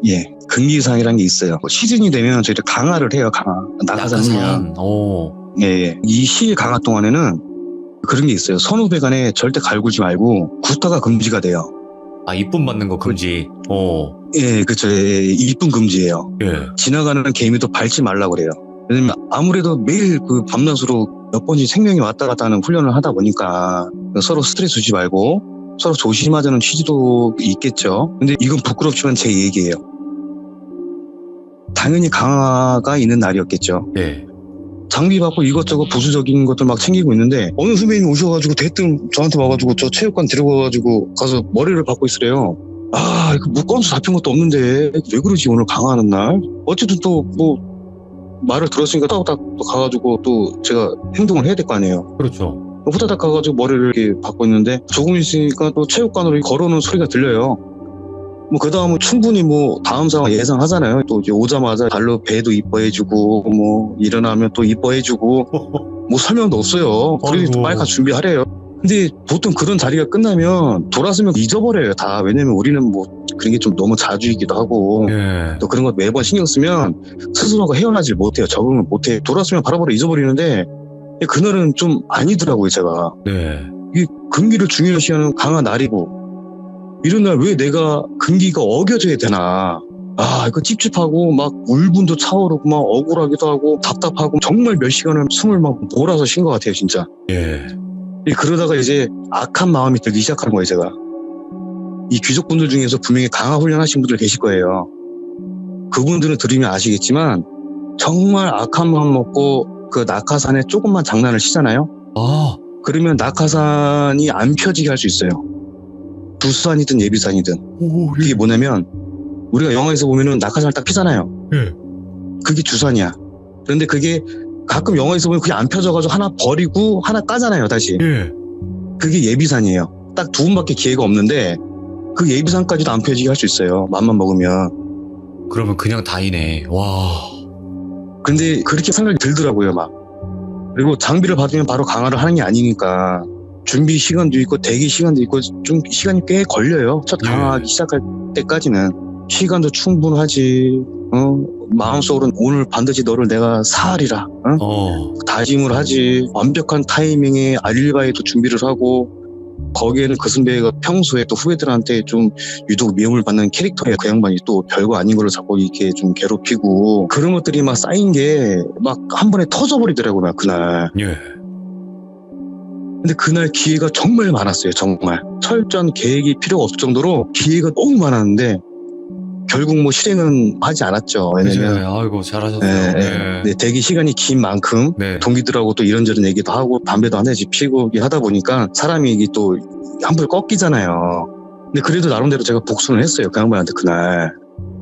예, 금기사항이라는 게 있어요. 시즌이 되면 저희들 강화를 해요, 강화. 나가서 하면. 낙하산. 오. 예, 예. 이 시 강화 동안에는 그런 게 있어요. 선후배 간에 절대 갈구지 말고 구타가 금지가 돼요. 아, 이쁨 받는 거 금지. 오. 예, 그쵸. 예, 이쁜 금지예요. 예. 지나가는 개미도 밟지 말라고 그래요. 왜냐면 아무래도 매일 그 밤낮으로 몇 번씩 생명이 왔다 갔다 하는 훈련을 하다 보니까 서로 스트레스 주지 말고 서로 조심하자는 취지도 있겠죠. 근데 이건 부끄럽지만 제 얘기예요. 당연히 강화가 있는 날이었겠죠. 예. 장비 받고 이것저것 부수적인 것들 막 챙기고 있는데 어느 선배님이 오셔가지고 대뜸 저한테 와가지고 저 체육관 데려가가지고 가서 머리를 받고 있으래요. 아, 이거 뭐 건수 잡힌 것도 없는데 왜 그러지 오늘 강화하는 날? 어쨌든 또 뭐 말을 들었으니까 따닥 가가지고 또 제가 행동을 해야 될 거 아니에요. 그렇죠. 후다닥 가가지고 머리를 이렇게 받고 있는데 조금 있으니까 또 체육관으로 걸어오는 소리가 들려요. 뭐 그 다음은 충분히 뭐 다음 상황 예상하잖아요. 또 이제 오자마자 발로 배도 이뻐해주고 뭐 일어나면 또 이뻐해주고 뭐 설명도 없어요. 그래서 또 빨리 준비하래요. 근데 보통 그런 자리가 끝나면 돌아서면 잊어버려요 다. 왜냐면 우리는 뭐 그런 게 좀 너무 자주이기도 하고 예. 또 그런 거 매번 신경 쓰면 스스로가 헤어나질 못해요. 적응을 못해. 돌아서면 바로바로 잊어버리는데 그날은 좀 아니더라고요 제가. 네. 이 금기를 중요시하는 강한 날이고 이런 날 왜 내가 금기가 어겨져야 되나. 아, 이거 찝찝하고 막 울분도 차오르고 막 억울하기도 하고 답답하고 정말 몇 시간을 숨을 막 몰아서 쉰 것 같아요 진짜. 예. 그러다가 이제 악한 마음이 들기 시작한 거예요 제가. 이 귀족분들 중에서 분명히 강화 훈련하신 분들 계실 거예요. 그분들은 들으면 아시겠지만 정말 악한 마음 먹고 그 낙하산에 조금만 장난을 치잖아요. 아. 그러면 낙하산이 안 펴지게 할 수 있어요. 두산이든 예비산이든. 오. 그게 뭐냐면 우리가 영화에서 보면은 낙하산을 딱 피잖아요. 예. 그게 주산이야. 그런데 그게 가끔 영화에서 보면 그게 안 펴져가지고 하나 버리고 하나 까잖아요 다시. 예. 그게 예비산이에요. 딱 두 번밖에 기회가 없는데 그 예비산까지도 안 펴지게 할 수 있어요. 맘만 먹으면. 그러면 그냥 다이네. 와. 근데 그렇게 생각이 들더라고요 막. 그리고 장비를 받으면 바로 강화를 하는 게 아니니까 준비 시간도 있고 대기 시간도 있고 좀 시간이 꽤 걸려요. 첫 강화하기 시작할 때까지는. 시간도 충분하지. 마음속으로는 오늘 반드시 너를 내가 사하리라. 다짐을 하지. 완벽한 타이밍에 알바에도 준비를 하고 거기에는 그 선배가 평소에 또 후배들한테 좀 유독 미움을 받는 캐릭터에 그 양반이 또 별거 아닌 걸로 자꾸 이렇게 좀 괴롭히고 그런 것들이 막 쌓인 게 막 한 번에 터져버리더라고요 그날. 예. 근데 그날 기회가 정말 많았어요 정말. 철저한 계획이 필요가 없을 정도로 기회가 너무 많았는데 결국 뭐 실행은 하지 않았죠. 왜냐면 네, 아이고 잘하셨어요. 네. 네, 대기 시간이 긴 만큼 네. 동기들하고 또 이런저런 얘기도 하고 담배도 한 대씩 피고 하다 보니까 사람이 이게 또 한번 꺾이잖아요. 근데 그래도 나름대로 제가 복수를 했어요 그 양반한테 그날.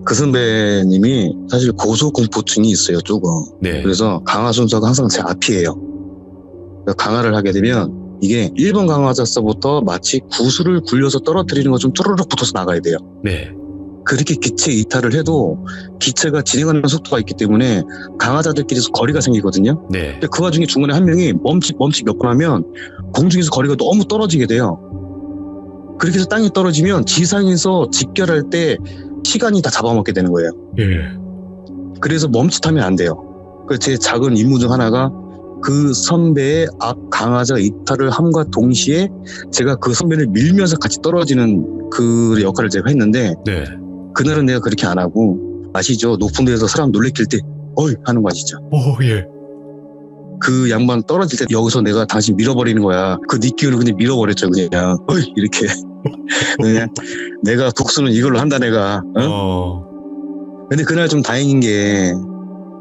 그 선배님이 사실 고소공포증이 있어요 조금. 네. 그래서 강화 순서가 항상 제 앞이에요. 강화를 하게 되면 이게 1번 강화자서부터 마치 구슬을 굴려서 떨어뜨리는 것처럼 쭈르륵 붙어서 나가야 돼요. 네. 그렇게 기체 이탈을 해도 기체가 진행하는 속도가 있기 때문에 강화자들끼리 거리가 생기거든요. 네. 근데 그 와중에 중간에 한 명이 멈칫 몇 번 하면 공중에서 거리가 너무 떨어지게 돼요. 그렇게 해서 땅에 떨어지면 지상에서 직결할 때 시간이 다 잡아먹게 되는 거예요. 예. 그래서 멈칫하면 안 돼요. 제 작은 임무 중 하나가 그 선배의 앞 강화자 이탈을 함과 동시에 제가 그 선배를 밀면서 같이 떨어지는 그 역할을 제가 했는데 네. 그날은 내가 그렇게 안 하고 아시죠? 높은 데서 사람 놀래킬 때 어이 하는 거 아시죠? 오, 예. 그 양반 떨어질 때 여기서 내가 당신 밀어버리는 거야. 그 네 기운을 그냥 밀어버렸죠 그냥. 어이 이렇게. 그냥 내가 복수는 이걸로 한다 내가. 근데 그날 좀 다행인 게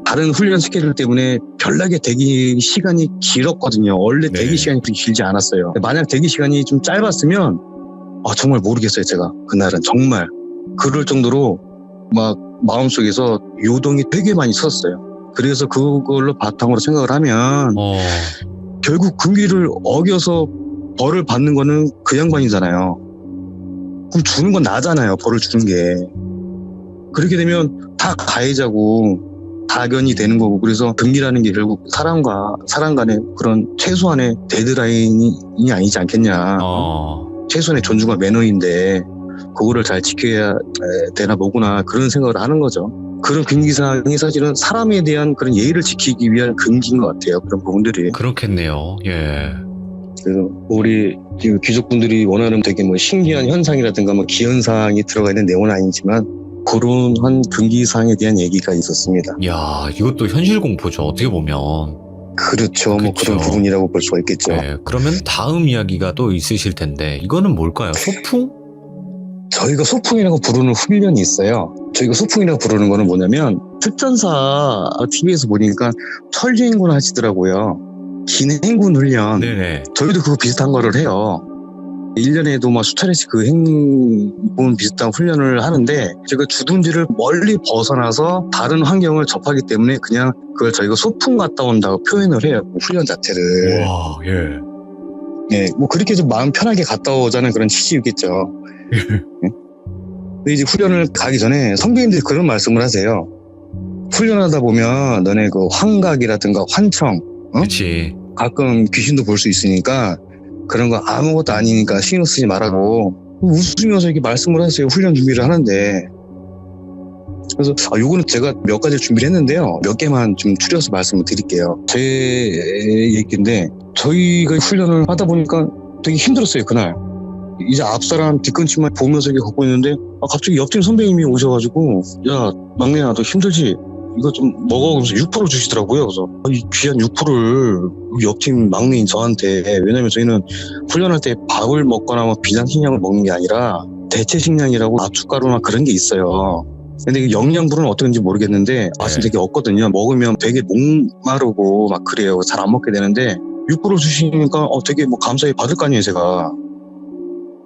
다른 훈련 스케줄 때문에 별나게 대기 시간이 길었거든요. 원래 네. 대기 시간이 그렇게 길지 않았어요. 만약 대기 시간이 좀 짧았으면 정말 모르겠어요, 제가. 그날은 정말. 그럴 정도로 막 마음속에서 요동이 되게 많이 섰어요. 그래서 그걸로 바탕으로 생각을 하면 결국 금기를 어겨서 벌을 받는 거는 그 양반이잖아요. 그럼 주는 건 나잖아요, 벌을 주는 게. 그렇게 되면 다 가해자고 다견이 되는 거고, 그래서 금기라는 게 결국 사람 간의 그런 최소한의 데드라인이 아니지 않겠냐. 최소한의 존중과 매너인데 그거를 잘 지켜야 되나 보구나, 그런 생각을 하는 거죠. 그런 금기사항이 사실은 사람에 대한 그런 예의를 지키기 위한 금기인 것 같아요. 그런 부분들이. 그렇겠네요. 예. 그래서 우리 귀족분들이 원하는 되게 뭐 신기한 현상이라든가 뭐 기현상이 들어가 있는 내용은 아니지만 그런 한 금기사항에 대한 얘기가 있었습니다. 야, 이것도 현실 공포죠. 어떻게 보면. 그렇죠. 뭐 그렇죠. 그런 부분이라고 볼 수가 있겠죠. 네, 그러면 다음 이야기가 또 있으실 텐데 이거는 뭘까요? 소풍? 저희가 소풍이라고 부르는 훈련이 있어요. 저희가 소풍이라고 부르는 거는 뭐냐면, 특전사 TV에서 보니까 철주행군 하시더라고요. 긴 행군 훈련. 네네. 저희도 그거 비슷한 거를 해요. 1년에도 막 수차례씩 그 행군 비슷한 훈련을 하는데, 제가 주둔지를 멀리 벗어나서 다른 환경을 접하기 때문에 그냥 그걸 저희가 소풍 갔다 온다고 표현을 해요. 훈련 자체를. 와, 예. 네, 뭐 그렇게 좀 마음 편하게 갔다 오자는 그런 취지겠죠. 네? 근데 이제 훈련을 가기 전에 선배님들이 그런 말씀을 하세요. 훈련하다 보면 너네 그 환각이라든가 환청, 그렇지. 가끔 귀신도 볼 수 있으니까 그런 거 아무것도 아니니까 신경 쓰지 말라고 웃으면서 이렇게 말씀을 하세요. 훈련 준비를 하는데. 그래서 요거는 제가 몇 가지 준비를 했는데요. 몇 개만 좀 추려서 말씀을 드릴게요. 제 얘기인데, 저희가 훈련을 하다 보니까 되게 힘들었어요, 그날. 이제 앞사람 뒤꿈치만 보면서 이렇게 걷고 있는데 갑자기 옆팀 선배님이 오셔가지고, 야 막내야 너 힘들지? 이거 좀 먹어. 그래서 6% 주시더라고요. 그래서 이 귀한 6%를 옆팀 막내인 저한테, 왜냐면 저희는 훈련할 때 밥을 먹거나 뭐 비상식량을 먹는 게 아니라 대체 식량이라고 압축가루나 그런 게 있어요. 근데 영양분은 어떤지 모르겠는데 맛은 되게 없거든요. 먹으면 되게 목마르고 막 그래요. 잘 안 먹게 되는데 6% 주시니까 되게 뭐 감사히 받을 거 아니에요, 제가.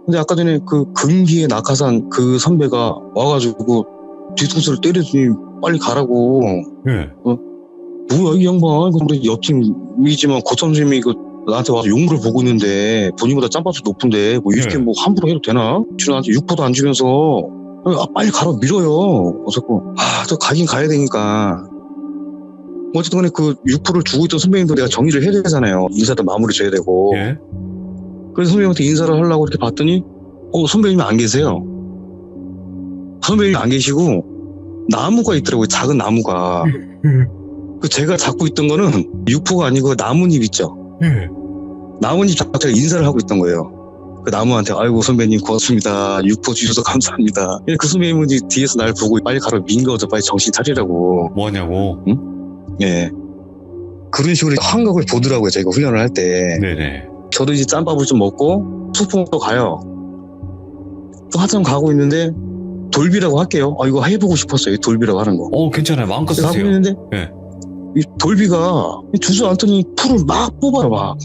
근데 아까 전에 그 금기의 낙하산 그 선배가 와가지고 뒤통수를 때려주니 빨리 가라고. 예. 뭐야 이 양반. 우리 옆팀이지만 고 선생님이 나한테 와서 용물을 보고 있는데 본인보다 짬밥이 높은데 뭐 이렇게 뭐 함부로 해도 되나? 나한테 6%도 안 주면서 빨리 가라 밀어요. 어쩌고 또 가긴 가야 되니까. 어쨌든 간에 그 6%를 주고 있던 선배님도 내가 정리를 해야 되잖아요. 인사도 마무리 줘야 되고. 예. 그래서 선배님한테 인사를 하려고 이렇게 봤더니 선배님이 안 계세요. 선배님이 안 계시고 나무가 있더라고요. 작은 나무가. 그 제가 잡고 있던 거는 6%가 아니고 나뭇잎 있죠. 예. 나뭇잎 자체가 인사를 하고 있던 거예요. 그 나무한테 아이고 선배님 고맙습니다. 6% 주셔서 감사합니다. 그 선배님은 뒤에서 날 보고 빨리 가라 민거져 빨리 정신 차리라고. 뭐냐고. 응? 예. 그런 식으로 환각을 보더라고요. 저희가 훈련을 할 때. 네네. 저도 이제 짬밥을 좀 먹고 소풍도 가요. 또 한참 가고 있는데 돌비라고 할게요. 이거 해보고 싶었어요. 돌비라고 하는 거. 괜찮아요. 마음껏 가고 쓰세요. 있는데 네. 이 돌비가 주저앉더니 풀을 막 뽑아요. 막.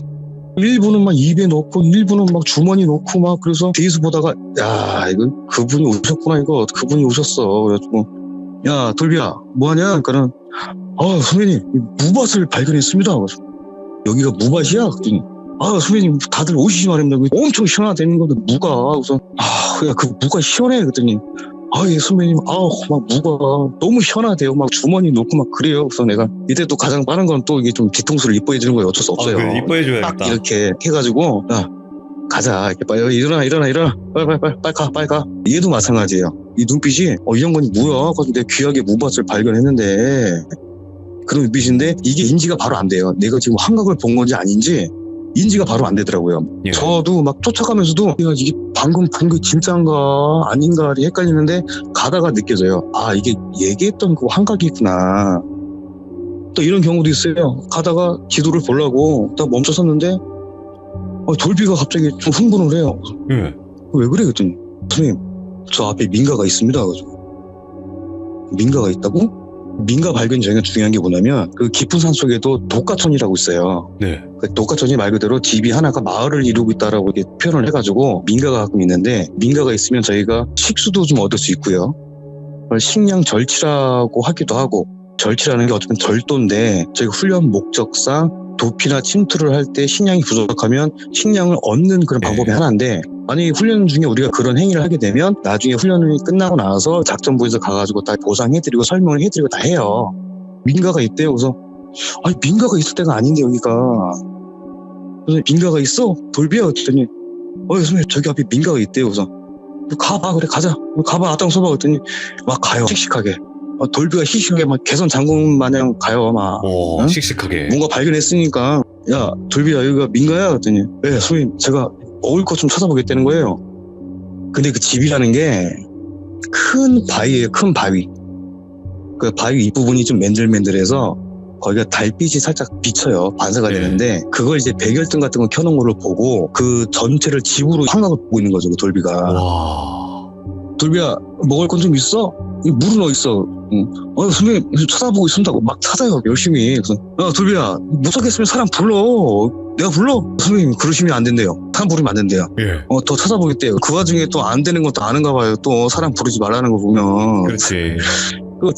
일부는 막 입에 넣고 일부는 막 주머니 넣고 막. 그래서 뒤에서 보다가 야 이거 그분이 오셨구나. 이거 그분이 오셨어. 그래가지고 야 돌비야 뭐하냐. 그러니까는 선배님 무밭을 발견했습니다. 여기가 무밭이야? 그랬더니 선배님 다들 오시지 말입니다. 엄청 시원하다는 건데 무가. 그래서 야 그 무가 시원해. 그랬더니 예 선배님 막 무가 너무 시원하대요. 막 주머니 넣고 막 그래요. 그래서 내가 이때 또 가장 빠른 건 또 이게 좀 뒤통수를 이뻐해 주는 거예요. 어쩔 수 없어요. 그래, 이뻐해줘야겠다. 딱 이렇게 해가지고 야 가자. 이렇게 빨리 일어나 빨리 가. 얘도 마찬가지예요. 이 눈빛이 이 양반이 뭐야? 그래서 내가 귀하게 무밭을 발견했는데 그런 눈빛인데 이게 인지가 바로 안 돼요. 내가 지금 환각을 본 건지 아닌지 인지가 바로 안 되더라고요. 예. 저도 막 쫓아가면서도 내가 이게 방금 본 게 진짜인가 아닌가 헷갈리는데 가다가 느껴져요. 이게 얘기했던 그 환각이구나. 또 이런 경우도 있어요. 가다가 지도를 보려고 딱 멈춰섰는데 돌비가 갑자기 좀 흥분을 해요. 예. 왜 그래? 그랬더니 선생님 저 앞에 민가가 있습니다. 민가가 있다고? 민가 발견이 저희가 중요한 게 뭐냐면 그 깊은 산 속에도 독가촌이라고 있어요. 네. 그 독가촌이 말 그대로 집이 하나가 마을을 이루고 있다라고 이렇게 표현을 해가지고 민가가 가끔 있는데 민가가 있으면 저희가 식수도 좀 얻을 수 있고요. 식량 절취라고 하기도 하고 절취라는 게 어쩌면 절도인데 저희가 훈련 목적상 도피나 침투를 할 때 식량이 부족하면 식량을 얻는 그런 방법이 하나인데 만약에 훈련 중에 우리가 그런 행위를 하게 되면 나중에 훈련이 끝나고 나서 작전부에서 가가지고 다 보상해드리고 설명을 해드리고 다 해요. 민가가 있대요. 그래서 아니 민가가 있을 때가 아닌데 여기가 그래서 민가가 있어? 돌비야 그랬더니 선생님 저기 앞에 민가가 있대요. 그래서 가봐 그래 가자 가봐 앞장서봐 그랬더니 막 가요 씩씩하게 돌비가 씩씩하게 막 개선 장군 마냥 가요 막 오, 응? 씩씩하게. 뭔가 발견했으니까 야 돌비야 여기가 민가야 그랬더니 네 선생님 제가 먹을 것 좀 찾아보겠다는 거예요. 근데 그 집이라는 게 큰 바위예요. 큰 바위. 그 바위 윗부분이 좀 맨들맨들해서 거기가 달빛이 살짝 비쳐요. 반사가 네. 되는데 그걸 이제 백열등 같은 거 켜놓은 걸로 보고 그 전체를 집으로 환각을 보고 있는 거죠. 그 돌비가. 와. 돌비야 먹을 건 좀 있어? 이 물은 어디 있어? 선생님 찾아보고 있습니다. 막 찾아요 열심히. 그래서 돌비야 무섭겠으면 사람 불러. 내가 불러? 선생님 그러시면 안 된대요. 사람 부르면 안 된대요. 예. 더 찾아보겠대요. 그 와중에 또 안 되는 것도 아는가 봐요. 또 사람 부르지 말라는 거 보면. 그렇지.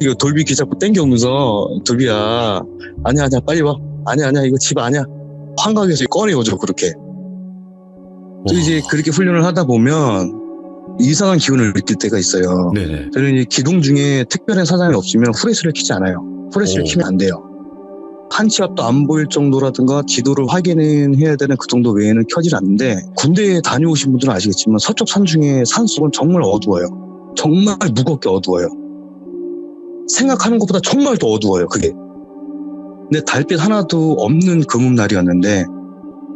이거 돌비 기 자꾸 땡겨오면서 돌비야 아니야 빨리 와. 아니야 이거 집 아니야. 환각에서 꺼내오죠 그렇게. 또 이제 그렇게 훈련을 하다 보면 이상한 기운을 느낄 때가 있어요. 네네. 저는 이제 기동 중에 특별한 사정이 없으면 후레쉬를 켜지 않아요. 후레쉬를 오. 켜면 안 돼요. 한 치 앞도 안 보일 정도라든가 지도를 확인은 해야 되는 그 정도 외에는 켜질 않는데 군대에 다녀오신 분들은 아시겠지만 서쪽 산 중에 산속은 정말 어두워요. 정말 무겁게 어두워요. 생각하는 것보다 정말 더 어두워요 그게. 근데 달빛 하나도 없는 금음날이었는데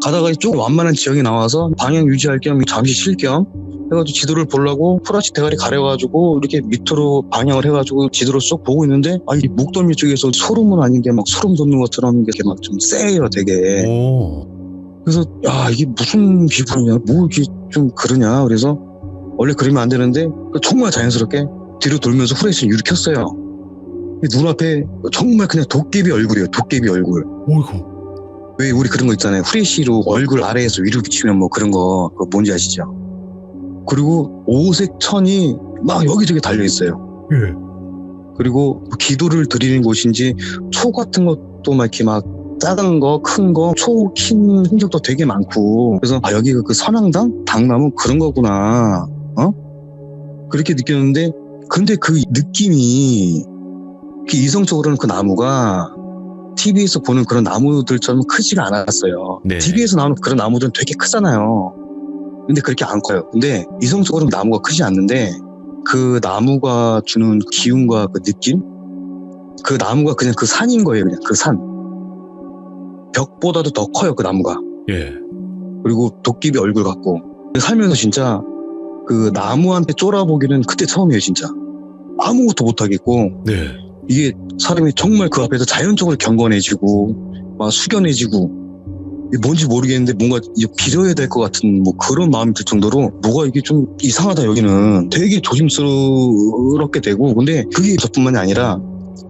가다가 좀 완만한 지형이 나와서 방향 유지할 겸 잠시 쉴 겸 해가지고 지도를 보려고 프라치 대가리 가려가지고 이렇게 밑으로 방향을 해가지고 지도를 쏙 보고 있는데 이 목덜미 쪽에서 소름은 아닌 게 막 소름 돋는 것처럼 이렇게 막 좀 세요 되게. 오. 그래서 이게 무슨 기분이냐 뭐 이게 좀 그러냐 그래서 원래 그러면 안 되는데 정말 자연스럽게 뒤로 돌면서 후레쉬를 유리 켰어요. 눈앞에 정말 그냥 도깨비 얼굴이에요. 도깨비 얼굴. 오이고. 왜 우리 그런 거 있잖아요. 후레쉬로 얼굴 아래에서 위로 비치면 뭐 그런 거 그거 뭔지 아시죠? 그리고 오색 천이 막 여기저기 달려있어요. 예. 그리고 기도를 드리는 곳인지 초 같은 것도 막 이렇게 막 작은 거, 큰 거, 초 킨 흔적도 되게 많고 그래서 여기가 그 선앙당? 당나무 그런 거구나. 그렇게 느꼈는데 근데 그 느낌이 이성적으로는 그 나무가 TV에서 보는 그런 나무들처럼 크지가 않았어요. 네. TV에서 나오는 그런 나무들은 되게 크잖아요. 근데 그렇게 안 커요. 근데 이성적으로는 나무가 크지 않는데 그 나무가 주는 기운과 그 느낌? 그 나무가 그냥 그 산인 거예요. 그냥 그 산. 벽보다도 더 커요. 그 나무가. 예. 그리고 도깨비 얼굴 같고. 살면서 진짜 그 나무한테 쫄아보기는 그때 처음이에요. 진짜. 아무것도 못하겠고 네. 이게 사람이 정말 그 앞에서 자연적으로 경건해지고 막 숙연해지고 뭔지 모르겠는데 뭔가 이제 빌어야 될 것 같은 뭐 그런 마음이 들 정도로 뭐가 이게 좀 이상하다 여기는 되게 조심스럽게 되고 근데 그게 저뿐만이 아니라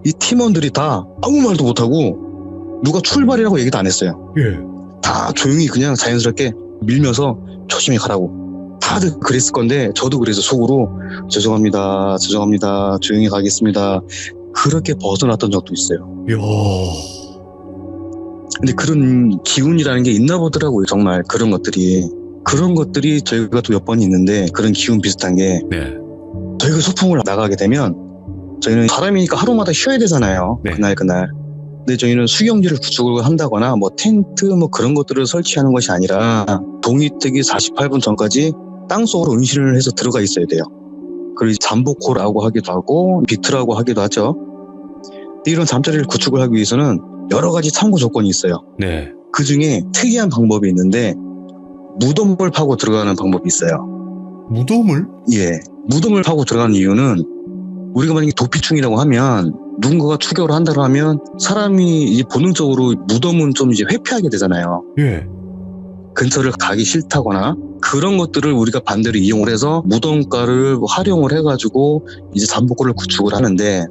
이 팀원들이 다 아무 말도 못하고 누가 출발이라고 얘기도 안 했어요. 예. 다 조용히 그냥 자연스럽게 밀면서 조심히 가라고 다들 그랬을 건데 저도 그래서 속으로 죄송합니다 조용히 가겠습니다 그렇게 벗어났던 적도 있어요. 이야. 근데 그런 기운이라는 게 있나 보더라고요. 정말 그런 것들이 저희가 또 몇 번 있는데 그런 기운 비슷한 게 네. 저희가 소풍을 나가게 되면 저희는 사람이니까 하루마다 쉬어야 되잖아요. 네. 그날. 근데 저희는 수경지를 구축을 한다거나 뭐 텐트 뭐 그런 것들을 설치하는 것이 아니라 동이뜨기 48분 전까지 땅속으로 은신을 해서 들어가 있어야 돼요. 그리고 잠복호라고 하기도 하고 비트라고 하기도 하죠. 근데 이런 잠자리를 구축을 하기 위해서는 여러 가지 참고 조건이 있어요. 네. 그 중에 특이한 방법이 있는데 무덤을 파고 들어가는 방법이 있어요. 무덤을? 예, 무덤을 파고 들어가는 이유는 우리가 만약에 도피충이라고 하면 누군가가 추격을 한다고 하면 사람이 이제 본능적으로 무덤은 좀 이제 회피하게 되잖아요. 예. 근처를 가기 싫다거나 그런 것들을 우리가 반대로 이용을 해서 무덤가를 활용을 해가지고 이제 잠복고를 구축을 하는데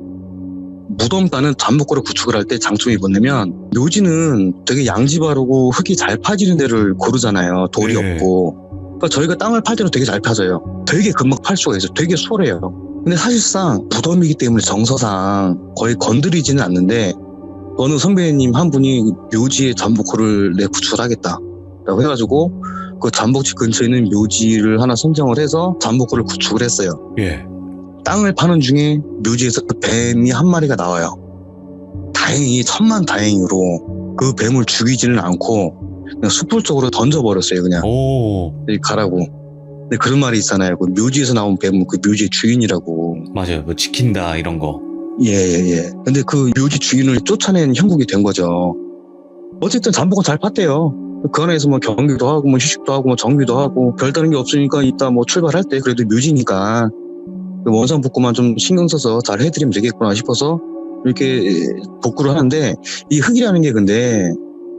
무덤가는 잠복고를 구축을 할 때 장점이 뭐냐면 묘지는 되게 양지 바르고 흙이 잘 파지는 데를 고르잖아요. 돌이 네. 없고. 그러니까 저희가 땅을 팔 때도 되게 잘 파져요. 되게 금방 팔 수가 있어요. 되게 소래요. 근데 사실상 무덤이기 때문에 정서상 거의 건드리지는 않는데 어느 선배님 한 분이 묘지에 잠복고를 내 구축을 하겠다 라고 해가지고 그 잠복지 근처에 있는 묘지를 하나 선정을 해서 잠복고를 구축을 했어요. 예. 땅을 파는 중에 묘지에서 그 뱀이 한 마리가 나와요. 다행히 천만다행으로 그 뱀을 죽이지는 않고 그냥 숲을 쪽으로 던져버렸어요. 그냥 오, 여기 가라고. 근데 그런 말이 있잖아요. 그 묘지에서 나온 뱀은 그 묘지의 주인이라고. 맞아요. 뭐 지킨다 이런 거. 예. 근데 그 묘지 주인을 쫓아낸 형국이 된 거죠. 어쨌든 잠복은 잘 팠대요. 그 안에서 뭐 경기도 하고 뭐 휴식도 하고 뭐 정비도 하고 별다른 게 없으니까 이따 뭐 출발할 때 그래도 묘지니까 원상 복구만 좀 신경 써서 잘 해드리면 되겠구나 싶어서 이렇게 복구를 하는데 이 흙이라는 게 근데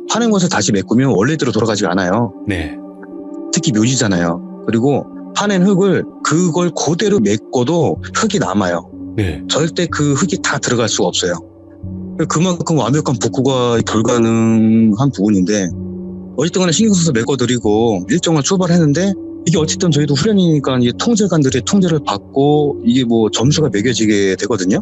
파낸 것을 다시 메꾸면 원래대로 돌아가지 않아요. 네. 특히 묘지잖아요. 그리고 파낸 흙을 그걸 그대로 메꿔도 흙이 남아요. 네. 절대 그 흙이 다 들어갈 수가 없어요. 그만큼 완벽한 복구가 불가능한 부분인데 어쨌든 간에 신경 써서 메꿔드리고 일정을 출발했는데 이게 어쨌든 저희도 후련이니까 이게 통제관들의 통제를 받고 이게 뭐 점수가 매겨지게 되거든요.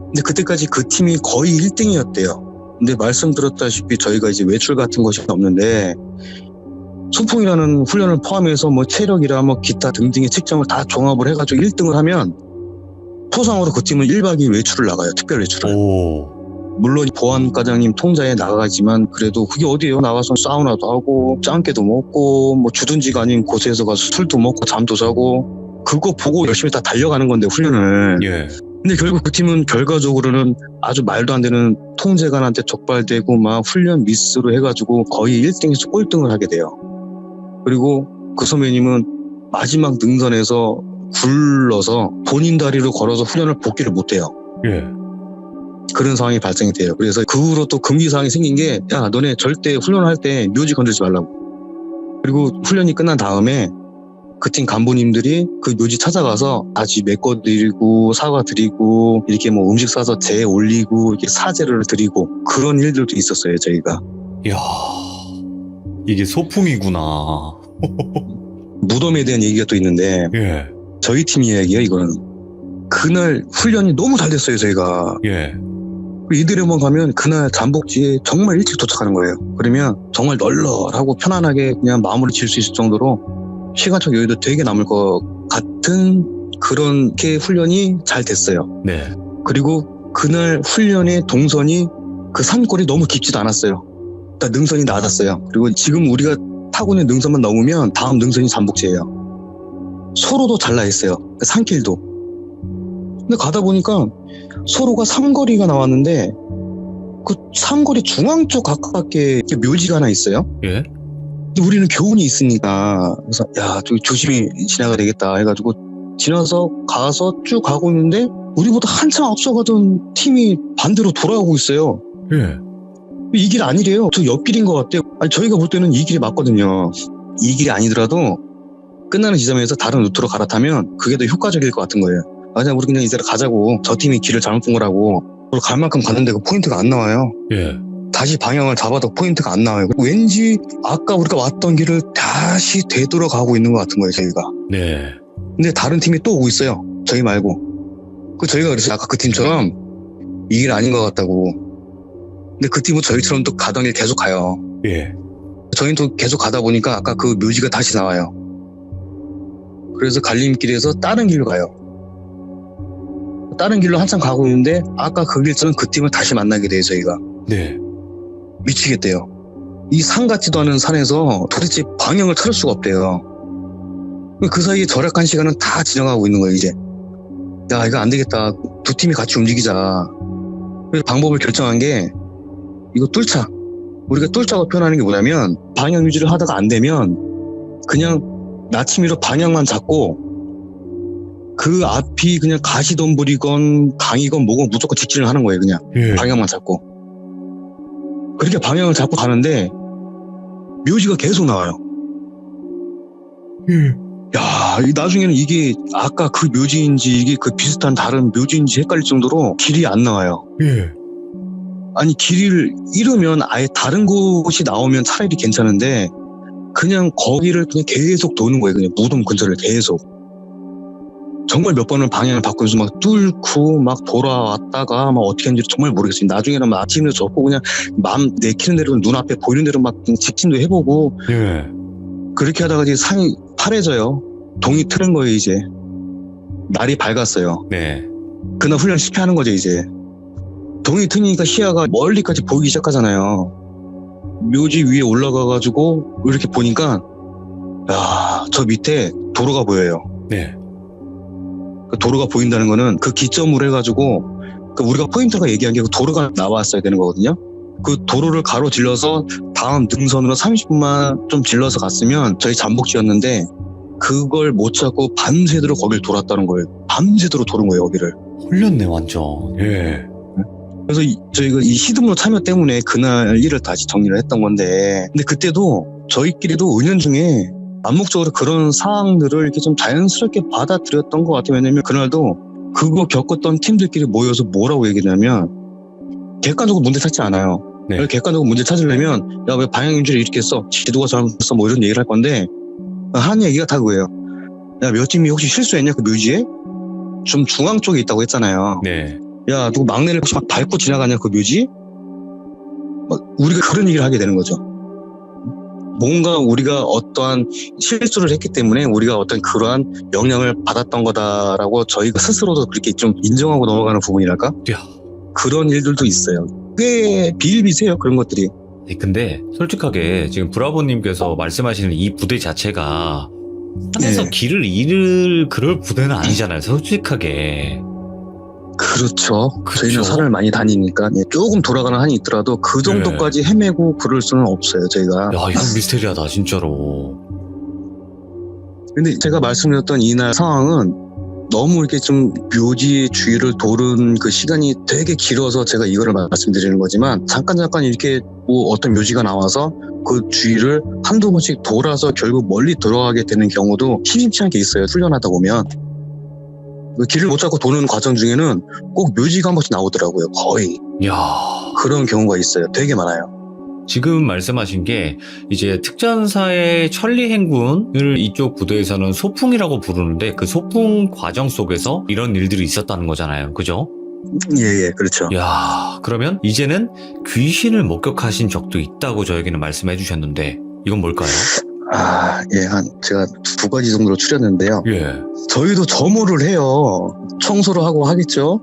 근데 그때까지 그 팀이 거의 1등이었대요. 근데 말씀드렸다시피 저희가 이제 외출 같은 것이 없는데 소풍이라는 훈련을 포함해서 뭐 체력이라 뭐 기타 등등의 측정을 다 종합을 해가지고 1등을 하면 포상으로 그 팀은 1박 2일 외출을 나가요. 특별 외출을. 오. 물론 보안과장님 통장에 나가지만 그래도 그게 어디예요? 나가서 사우나도 하고 짱깨도 먹고 뭐 주둔지가 아닌 곳에서 가서 술도 먹고 잠도 자고 그거 보고 열심히 다 달려가는 건데 훈련을. 예. 근데 결국 그 팀은 결과적으로는 아주 말도 안 되는 통제관한테 적발되고 막 훈련 미스로 해가지고 거의 1등에서 꼴등을 하게 돼요. 그리고 그 선배님은 마지막 능선에서 굴러서 본인 다리로 걸어서 훈련을 복귀를 못해요. 예. 그런 상황이 발생이 돼요. 그래서 그 후로 또 금기사항이 생긴 게, 야, 너네 절대 훈련할 때 묘지 건들지 말라고. 그리고 훈련이 끝난 다음에 그 팀 간부님들이 그 묘지 찾아가서 다시 메꿔드리고 사과드리고 이렇게 뭐 음식 싸서 재 올리고 이렇게 사죄를 드리고 그런 일들도 있었어요, 저희가. 이야. 이게 소풍이구나. 무덤에 대한 얘기가 또 있는데 예. 저희 팀 이야기예요, 이거는. 그날 훈련이 너무 잘 됐어요, 저희가. 예. 이들에만 가면 그날 잠복지에 정말 일찍 도착하는 거예요. 그러면 정말 널널하고 편안하게 그냥 마무리 지을 수 있을 정도로 시간적 여유도 되게 남을 것 같은 그렇게 훈련이 잘 됐어요. 네. 그리고 그날 훈련의 동선이 그 산골이 너무 깊지도 않았어요. 그러니까 능선이 낮았어요. 그리고 지금 우리가 타고 있는 능선만 넘으면 다음 능선이 잠복지예요. 소로도 잘라 있어요. 산길도. 근데 가다 보니까 소로가 삼거리가 나왔는데 그 삼거리 중앙 쪽 가깝게 묘지가 하나 있어요. 예. 근데 우리는 교훈이 있으니까 그래서 야, 저기 조심히 지나가야 되겠다 해가지고 지나서 가서 쭉 가고 있는데 우리보다 한참 앞서가던 팀이 반대로 돌아오고 있어요. 예. 이 길 아니래요. 저 옆길인 것 같아요. 아니, 저희가 볼 때는 이 길이 맞거든요. 이 길이 아니더라도 끝나는 지점에서 다른 루트로 갈아타면 그게 더 효과적일 것 같은 거예요. 아, 그냥 우리 그냥 이대로 가자고. 저 팀이 길을 잘못 본 거라고. 갈 만큼 갔는데 그 포인트가 안 나와요. 예. 다시 방향을 잡아도 포인트가 안 나와요. 왠지 아까 우리가 왔던 길을 다시 되돌아가고 있는 것 같은 거예요, 저희가. 네. 근데 다른 팀이 또 오고 있어요. 저희 말고. 그 저희가 그래서 아까 그 팀처럼 이 길 아닌 것 같다고. 근데 그 팀은 저희처럼 또 가던 길 계속 가요. 예. 저희는 또 계속 가다 보니까 아까 그 묘지가 다시 나와요. 그래서 갈림길에서 다른 길로 가요. 다른 길로 한참 가고 있는데 아까 그 길처럼 그 팀을 다시 만나게 돼요, 저희가. 네. 미치겠대요. 이 산 같지도 않은 산에서 도대체 방향을 찾을 수가 없대요. 그 사이에 절약한 시간은 다 지나가고 있는 거예요, 이제. 야, 이거 안 되겠다. 두 팀이 같이 움직이자. 그래서 방법을 결정한 게 이거 뚫자. 우리가 뚫자고 표현하는 게 뭐냐면 방향 유지를 하다가 안 되면 그냥 나침이로 방향만 잡고 그 앞이 그냥 가시덤불이건 강이건 뭐건 무조건 직진을 하는 거예요, 그냥. 예. 방향만 잡고. 그렇게 방향을 잡고 가는데 묘지가 계속 나와요. 예. 야, 나중에는 이게 아까 그 묘지인지 이게 그 비슷한 다른 묘지인지 헷갈릴 정도로 길이 안 나와요. 예. 아니, 길을 잃으면 아예 다른 곳이 나오면 차라리 괜찮은데 그냥 거기를 그냥 계속 도는 거예요. 그냥 무덤 근처를 계속. 정말 몇 번을 방향을 바꾸면서 막 뚫고 막 돌아왔다가 막 어떻게 하는지 정말 모르겠어요. 나중에는 막 아침에 젖고 그냥 마음 내키는 대로 눈앞에 보이는 대로 막 직진도 해보고 예. 그렇게 하다가 이제 산이 파래져요. 동이 트는 거예요, 이제. 날이 밝았어요. 네. 그날 훈련 실패하는 거죠, 이제. 동이 트니까 시야가 멀리까지 보이기 시작하잖아요. 묘지 위에 올라가가지고 이렇게 보니까 야, 저 밑에 도로가 보여요. 네. 그 도로가 보인다는 거는 그 기점으로 해가지고 그 우리가 포인트가 얘기한 게 그 도로가 나왔어야 되는 거거든요. 그 도로를 가로질러서 다음 능선으로 30분만 좀 질러서 갔으면 저희 잠복지였는데 그걸 못 찾고 밤새도록 거길 돌았다는 거예요. 밤새도록 도는 거예요, 거기를. 홀렸네 완전. 예. 그래서 저희가 이 시드문 참여 때문에 그날 일을 다시 정리를 했던 건데, 근데 그때도 저희끼리도 은연중에 암묵적으로 그런 상황들을 이렇게 좀 자연스럽게 받아들였던 것 같아요. 왜냐면 그날도 그거 겪었던 팀들끼리 모여서 뭐라고 얘기하냐면 객관적으로 문제 찾지 않아요. 네. 객관적으로 문제 찾으려면 야, 왜 방향인지를 이렇게 했어? 지도가 잘못했어? 뭐 이런 얘기를 할 건데 한 얘기가 다 그거예요. 야, 몇 팀이 혹시 실수했냐 그 묘지에? 좀 중앙 쪽에 있다고 했잖아요. 네. 야, 누구 막내를 혹시 막 밟고 지나가냐 그 묘지? 막 우리가 그런 얘기를 하게 되는 거죠. 뭔가 우리가 어떠한 실수를 했기 때문에 우리가 어떤 그러한 영향을 받았던 거다라고 저희가 스스로도 그렇게 좀 인정하고 넘어가는 부분이랄까? 야. 그런 일들도 있어요. 꽤 비일비재해요, 그런 것들이. 근데 솔직하게 지금 브라보님께서 말씀하시는 이 부대 자체가 산에서 네. 길을 잃을 그럴 부대는 아니잖아요. 솔직하게. 그렇죠. 그쵸. 저희는 산을 많이 다니니까 조금 돌아가는 한이 있더라도 그 정도까지 헤매고 그럴 수는 없어요, 저희가. 야, 이건 미스테리하다 진짜로. 근데 제가 말씀드렸던 이날 상황은 너무 이렇게 좀 묘지의 주위를 도는 그 시간이 되게 길어서 제가 이거를 말씀드리는 거지만 잠깐 이렇게 뭐 어떤 묘지가 나와서 그 주위를 한두 번씩 돌아서 결국 멀리 들어가게 되는 경우도 심심치 않게 있어요. 훈련하다 보면. 그 길을 못 찾고 도는 과정 중에는 꼭 묘지가 한 번씩 나오더라고요. 거의. 야. 그런 경우가 있어요. 되게 많아요. 지금 말씀하신 게 이제 특전사의 천리 행군을 이쪽 부대에서는 소풍이라고 부르는데 그 소풍 과정 속에서 이런 일들이 있었다는 거잖아요. 그죠? 예, 그렇죠. 야, 그러면 이제는 귀신을 목격하신 적도 있다고 저에게는 말씀해 주셨는데 이건 뭘까요? 제가 2가지 정도로 추렸는데요. 예. 저희도 점호를 해요. 청소를 하고 하겠죠.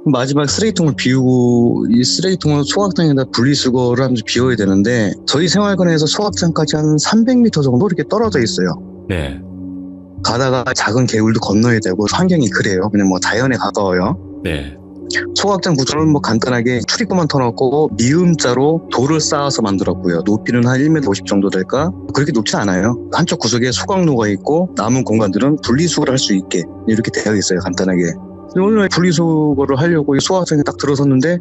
마지막 쓰레기통을 비우고 이 쓰레기통을 소각장에다 분리수거를 하면서 비워야 되는데 저희 생활관에서 소각장까지 한 300m 정도 이렇게 떨어져 있어요. 네. 가다가 작은 개울도 건너야 되고 환경이 그래요. 그냥 뭐 자연에 가까워요. 네. 소각장 구조는 뭐 간단하게 출입구만 터놓고 미음자로 돌을 쌓아서 만들었고요. 높이는 한 1m 50 정도 될까? 그렇게 높지 않아요. 한쪽 구석에 소각로가 있고 남은 공간들은 분리수거를 할 수 있게 이렇게 되어 있어요. 간단하게. 오늘 분리수거를 하려고 소각장에 딱 들어섰는데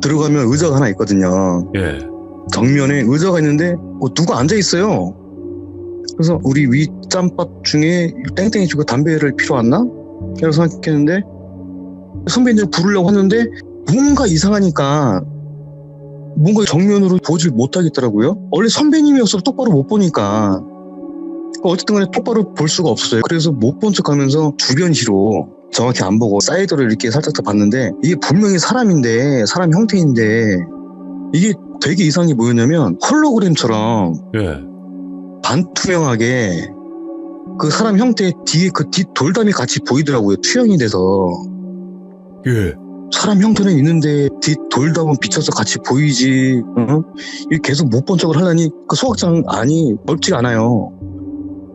들어가면 의자가 하나 있거든요. 예. 정면에 의자가 있는데 누가 앉아있어요. 그래서 우리 윗짬밥 중에 땡땡이 주고 담배를 피러 왔나? 그래서 생각했는데 선배님 부르려고 하는데 뭔가 이상하니까 뭔가 정면으로 보질 못하겠더라고요. 원래 선배님이었어도 똑바로 못 보니까 어쨌든 간에 똑바로 볼 수가 없어요. 그래서 못 본 척하면서 주변시로 정확히 안 보고 사이드를 이렇게 살짝 더 봤는데 이게 분명히 사람인데 사람 형태인데 이게 되게 이상한 게 뭐였냐면 홀로그램처럼 예. 반투명하게 그 사람 형태 뒤에 그 뒷 돌담이 같이 보이더라고요. 투영이 돼서. 예. 사람 형태는 있는데 뒷 돌담은 비쳐서 같이 보이지. 이게 계속 못 본 척을 하려니 그 소각장 안이 넓지가 않아요.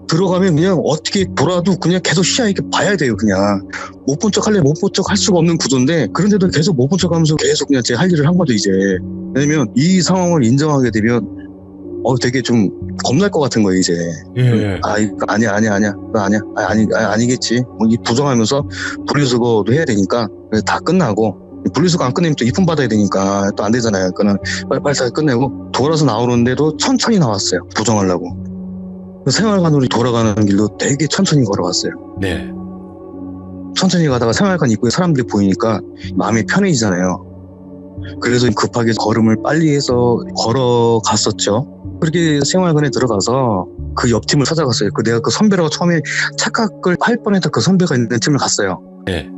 들어가면 그냥 어떻게 돌아도 그냥 계속 시야 있게 봐야 돼요. 그냥 못 본 척 할래 못 본 척 할 수가 없는 구조인데 그런데도 계속 못 본 척 하면서 계속 그냥 제 할 일을 한 거죠 이제. 왜냐면 이 상황을 인정하게 되면 되게 좀 겁날 것 같은 거예요 이제. 예. 이거 아니야. 그거 아니야. 아니겠지. 뭐 이 부정하면서 분리수거도 해야 되니까 다 끝나고 분리수거 안 끝내면 또 입금 받아야 되니까 또 안 되잖아요. 그거는 빨리 다 끝내고 돌아서 나오는데도 천천히 나왔어요. 부정하려고. 그 생활관으로 돌아가는 길도 되게 천천히 걸어갔어요. 네. 천천히 가다가 생활관 입구에 사람들이 보이니까 마음이 편해지잖아요. 그래서 급하게 걸음을 빨리 해서 걸어갔었죠. 그렇게 생활관에 들어가서 그 옆팀을 찾아갔어요. 내가 그 선배라고 처음에 착각을 할 뻔했던 그 선배가 있는 팀을 갔어요. 네.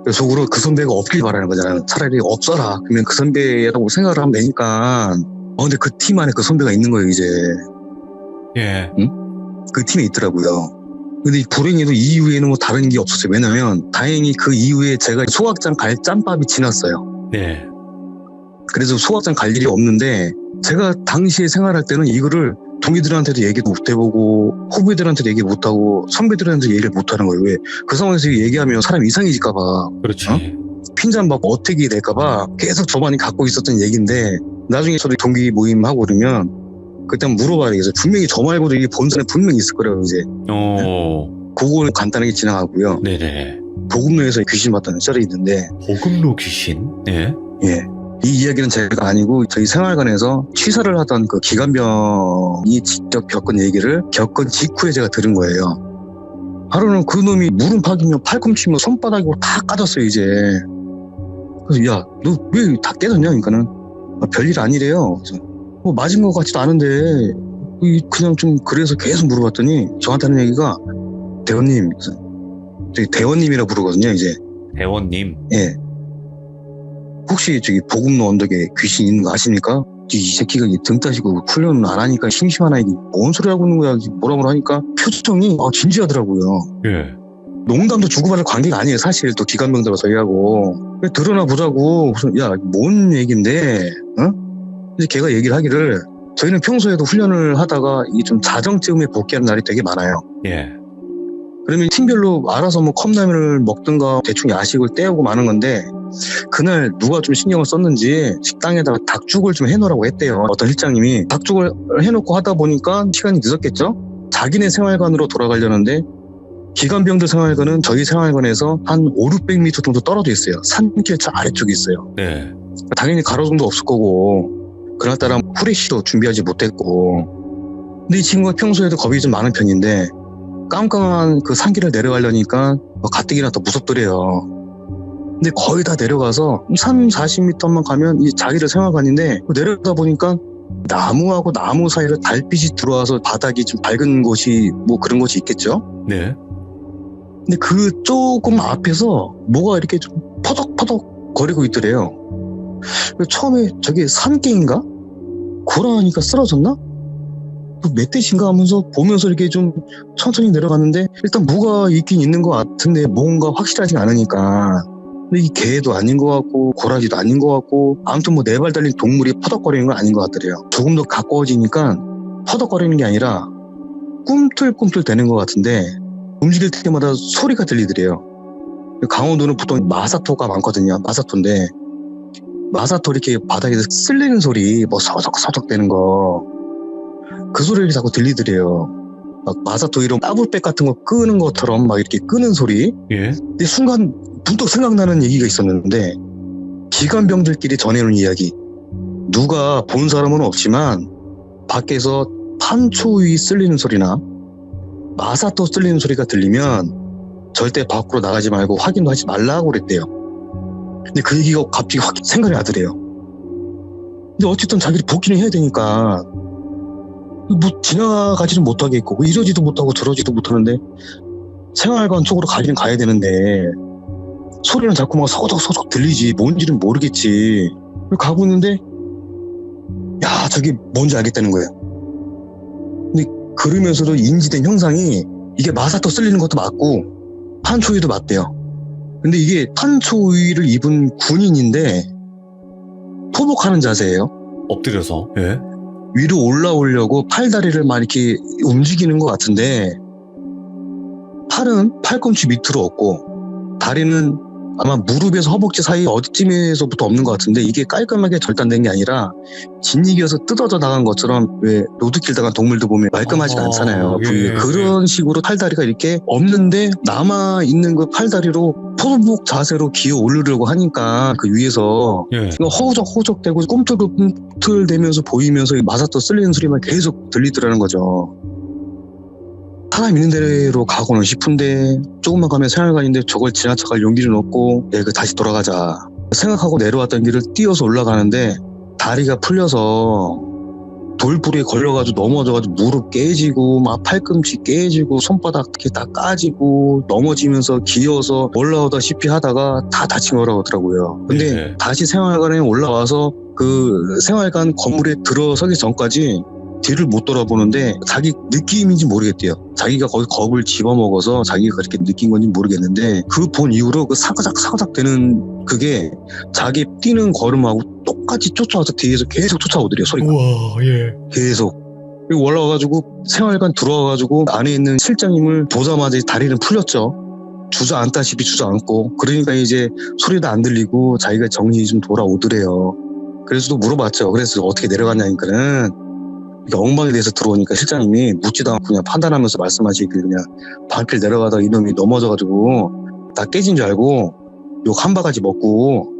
그래서 속으로 그 선배가 없길 바라는 거잖아요. 차라리 없어라. 그러면 그 선배라고 생각을 하면 되니까. 근데 그 팀 안에 그 선배가 있는 거예요, 이제. 예. 그 팀에 있더라고요. 근데 불행히도 이 이후에는 뭐 다른 게 없었어요. 왜냐면 다행히 그 이후에 제가 소각장 갈 짬밥이 지났어요. 네. 그래서 소각장 갈 일이 없는데 제가 당시에 생활할 때는 이거를 동기들한테도 얘기 못 해보고 후배들한테도 얘기 못하고 선배들한테도 얘기를 못하는 거예요. 왜? 그 상황에서 얘기하면 사람이 이상해질까봐. 그렇지. 핀잔 받고 어택이 될까봐 계속 저만이 갖고 있었던 얘기인데 나중에 저도 동기 모임하고 그러면 그때 한번 물어봐야 되겠어요. 분명히 저 말고도 이게 본선에 분명히 있을 거라고 이제. 그거는 간단하게 지나가고요. 네네. 보급로에서 귀신 봤다는 썰이 있는데 보급로 귀신? 네. 예. 이 이야기는 제가 아니고 저희 생활관에서 취사를 하던 그 기관병이 직접 겪은 얘기를 겪은 직후에 제가 들은 거예요. 하루는 그 놈이 물은 파기며 팔꿈치며 손바닥으로 다 까졌어요 이제. 그래서 야 너 왜 다 깨졌냐 그러니까는 별일 아니래요. 그래서 뭐 맞은 것 같지도 않은데 그냥 좀 그래서 계속 물어봤더니 저한테 하는 얘기가 대원님, 저기 대원님이라 부르거든요 이제. 대원님. 예. 혹시 저기 보급로 언덕에 귀신 있는 거 아십니까? 이 새끼가 등 따시고 훈련을 안 하니까 심심하나 이게 뭔 소리 하고 있는 거야 뭐라 하니까 표정이 진지하더라고요. 예. 농담도 주고받을 관계가 아니에요 사실. 또 기관병들하고 저희하고 드러나 보자고. 야 뭔 얘긴데 이제 걔가 얘기를 하기를 저희는 평소에도 훈련을 하다가 이게 좀 자정쯤에 복귀하는 날이 되게 많아요. 예. 그러면 팀별로 알아서 뭐 컵라면을 먹든가 대충 야식을 때우고 마는 건데 그날 누가 좀 신경을 썼는지 식당에다가 닭죽을 좀 해놓으라고 했대요. 어떤 실장님이 닭죽을 해놓고 하다 보니까 시간이 늦었겠죠? 자기네 생활관으로 돌아가려는데 기관병들 생활관은 저희 생활관에서 한 500-600m 정도 떨어져 있어요. 산길 저 아래쪽에 있어요. 네. 당연히 가로등도 없을 거고 그날따라 후레쉬도 준비하지 못했고 근데 이 친구가 평소에도 겁이 좀 많은 편인데 깜깜한 그 산길을 내려가려니까 가뜩이나 더 무섭더래요. 근데 거의 다 내려가서 30-40m만 가면 이 자기들 생활관인데 내려가다 보니까 나무하고 나무 사이로 달빛이 들어와서 바닥이 좀 밝은 곳이 뭐 그런 곳이 있겠죠? 네. 근데 그 조금 앞에서 뭐가 이렇게 좀 퍼덕퍼덕 거리고 있더래요. 처음에 저게 산개인가? 고라니까 쓰러졌나? 멧돼지인가 하면서 보면서 이렇게 좀 천천히 내려갔는데 일단 뭐가 있긴 있는 것 같은데 뭔가 확실하지 않으니까 근데 이 개도 아닌 것 같고 고라지도 아닌 것 같고 아무튼 뭐 네 발 달린 동물이 퍼덕거리는 건 아닌 것 같더래요. 조금 더 가까워지니까 퍼덕거리는 게 아니라 꿈틀꿈틀 대는 것 같은데 움직일 때마다 소리가 들리더래요. 강원도는 보통 마사토가 많거든요. 마사토인데 마사토 이렇게 바닥에서 쓸리는 소리 뭐 서적서적 되는 거 그 소리를 자꾸 들리더래요. 막 마사토 이런 따블백 같은 거 끄는 것처럼 막 이렇게 끄는 소리. 예. 근데 순간 문득 생각나는 얘기가 있었는데 기관병들끼리 전해놓은 이야기. 누가 본 사람은 없지만 밖에서 판초위 쓸리는 소리나 마사토 쓸리는 소리가 들리면 절대 밖으로 나가지 말고 확인도 하지 말라고 그랬대요. 근데 그 얘기가 갑자기 확 생각이 나더래요. 근데 어쨌든 자기를 복귀는 해야 되니까 뭐 지나가지는 못하겠고 이러지도 못하고 저러지도 못하는데 생활관 쪽으로 가기는 가야 되는데 소리는 자꾸 막 서적서적 들리지 뭔지는 모르겠지. 가고 있는데 야 저게 뭔지 알겠다는 거예요. 근데 그러면서도 인지된 형상이 이게 마사토 쓸리는 것도 맞고 판초위도 맞대요. 근데 이게 판초위를 입은 군인인데 포복하는 자세예요. 엎드려서. 예. 위로 올라오려고 팔다리를 막 이렇게 움직이는 것 같은데 팔은 팔꿈치 밑으로 없고 다리는 아마 무릎에서 허벅지 사이 어디쯤에서부터 없는 것 같은데 이게 깔끔하게 절단된 게 아니라 짓이겨서 뜯어져 나간 것처럼 왜 로드킬 당한 동물도 보면 말끔하지가 않잖아요. 예, 그런 식으로 팔다리가 이렇게 없는데 남아있는 그 팔다리로 포복 자세로 기어 오르려고 하니까 그 위에서 예. 허우적허우적대고 꿈틀꿈틀대면서 보이면서 마사토 쓸리는 소리만 계속 들리더라는 거죠. 사람 있는 데로 가고는 싶은데 조금만 가면 생활관인데 저걸 지나쳐갈 용기는 없고 다시 돌아가자 생각하고 내려왔던 길을 뛰어서 올라가는데 다리가 풀려서 돌부리에 걸려가지고 넘어져가지고 무릎 깨지고 막 팔꿈치 깨지고 손바닥 이렇게 다 까지고 넘어지면서 기어서 올라오다시피 하다가 다 다친 거라고 하더라고요. 근데 네. 다시 생활관에 올라와서 그 생활관 건물에 들어서기 전까지 뒤를 못 돌아보는데 자기 느낌인지 모르겠대요. 자기가 거기 겁을 집어먹어서 자기가 그렇게 느낀 건지 모르겠는데 그 본 이후로 그 사가닥 되는 그게 자기 뛰는 걸음하고 똑같이 쫓아와서 뒤에서 계속 쫓아오더래요. 소리가. 우와, 예. 계속. 그리고 올라와가지고 생활관 들어와가지고 안에 있는 실장님을 보자마자 다리는 풀렸죠. 주저앉다시피 주저앉고 그러니까 이제 소리도 안 들리고 자기가 정신이 좀 돌아오더래요. 그래서 또 물어봤죠. 그래서 어떻게 내려갔냐니까는 엉망에 대해서 들어오니까 실장님이 묻지도 않고 그냥 판단하면서 말씀하시길 그냥 방길 내려가다가 이놈이 넘어져가지고 다 깨진 줄 알고 욕 한 바가지 먹고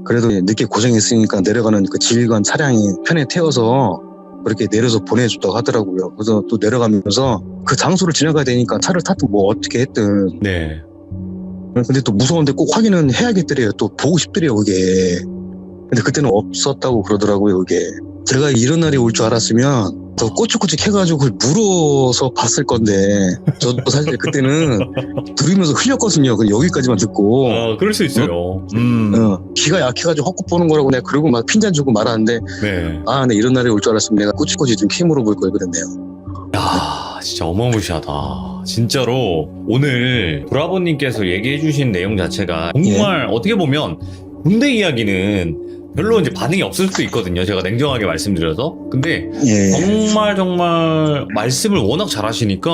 그래도 늦게 고생했으니까 내려가는 그 지휘관 차량이 편에 태워서 그렇게 내려서 보내줬다고 하더라고요. 그래서 또 내려가면서 그 장소를 지나가야 되니까 차를 탔든 뭐 어떻게 했든. 네. 근데 또 무서운데 꼭 확인은 해야겠더래요. 또 보고 싶더래요, 그게. 근데 그때는 없었다고 그러더라고요, 그게. 제가 이런 날이 올 줄 알았으면 더 꼬치꼬치 해가지고 그걸 물어서 봤을 건데 저도 사실 그때는 들으면서 흘렸거든요. 그냥 여기까지만 듣고. 그럴 수 있어요. 귀가 약해가지고 헛것 보는 거라고 내가 그러고 막 핀잔 주고 말하는데 네. 네, 이런 날이 올 줄 알았으면 내가 꼬치꼬치 좀 캐물어 볼 걸 그랬네요. 야, 진짜 어마무시하다. 진짜로 오늘 브라보님께서 얘기해주신 내용 자체가 정말 어떻게 보면 군대 이야기는 별로 이제 반응이 없을 수도 있거든요. 제가 냉정하게 말씀드려서. 근데 정말 말씀을 워낙 잘하시니까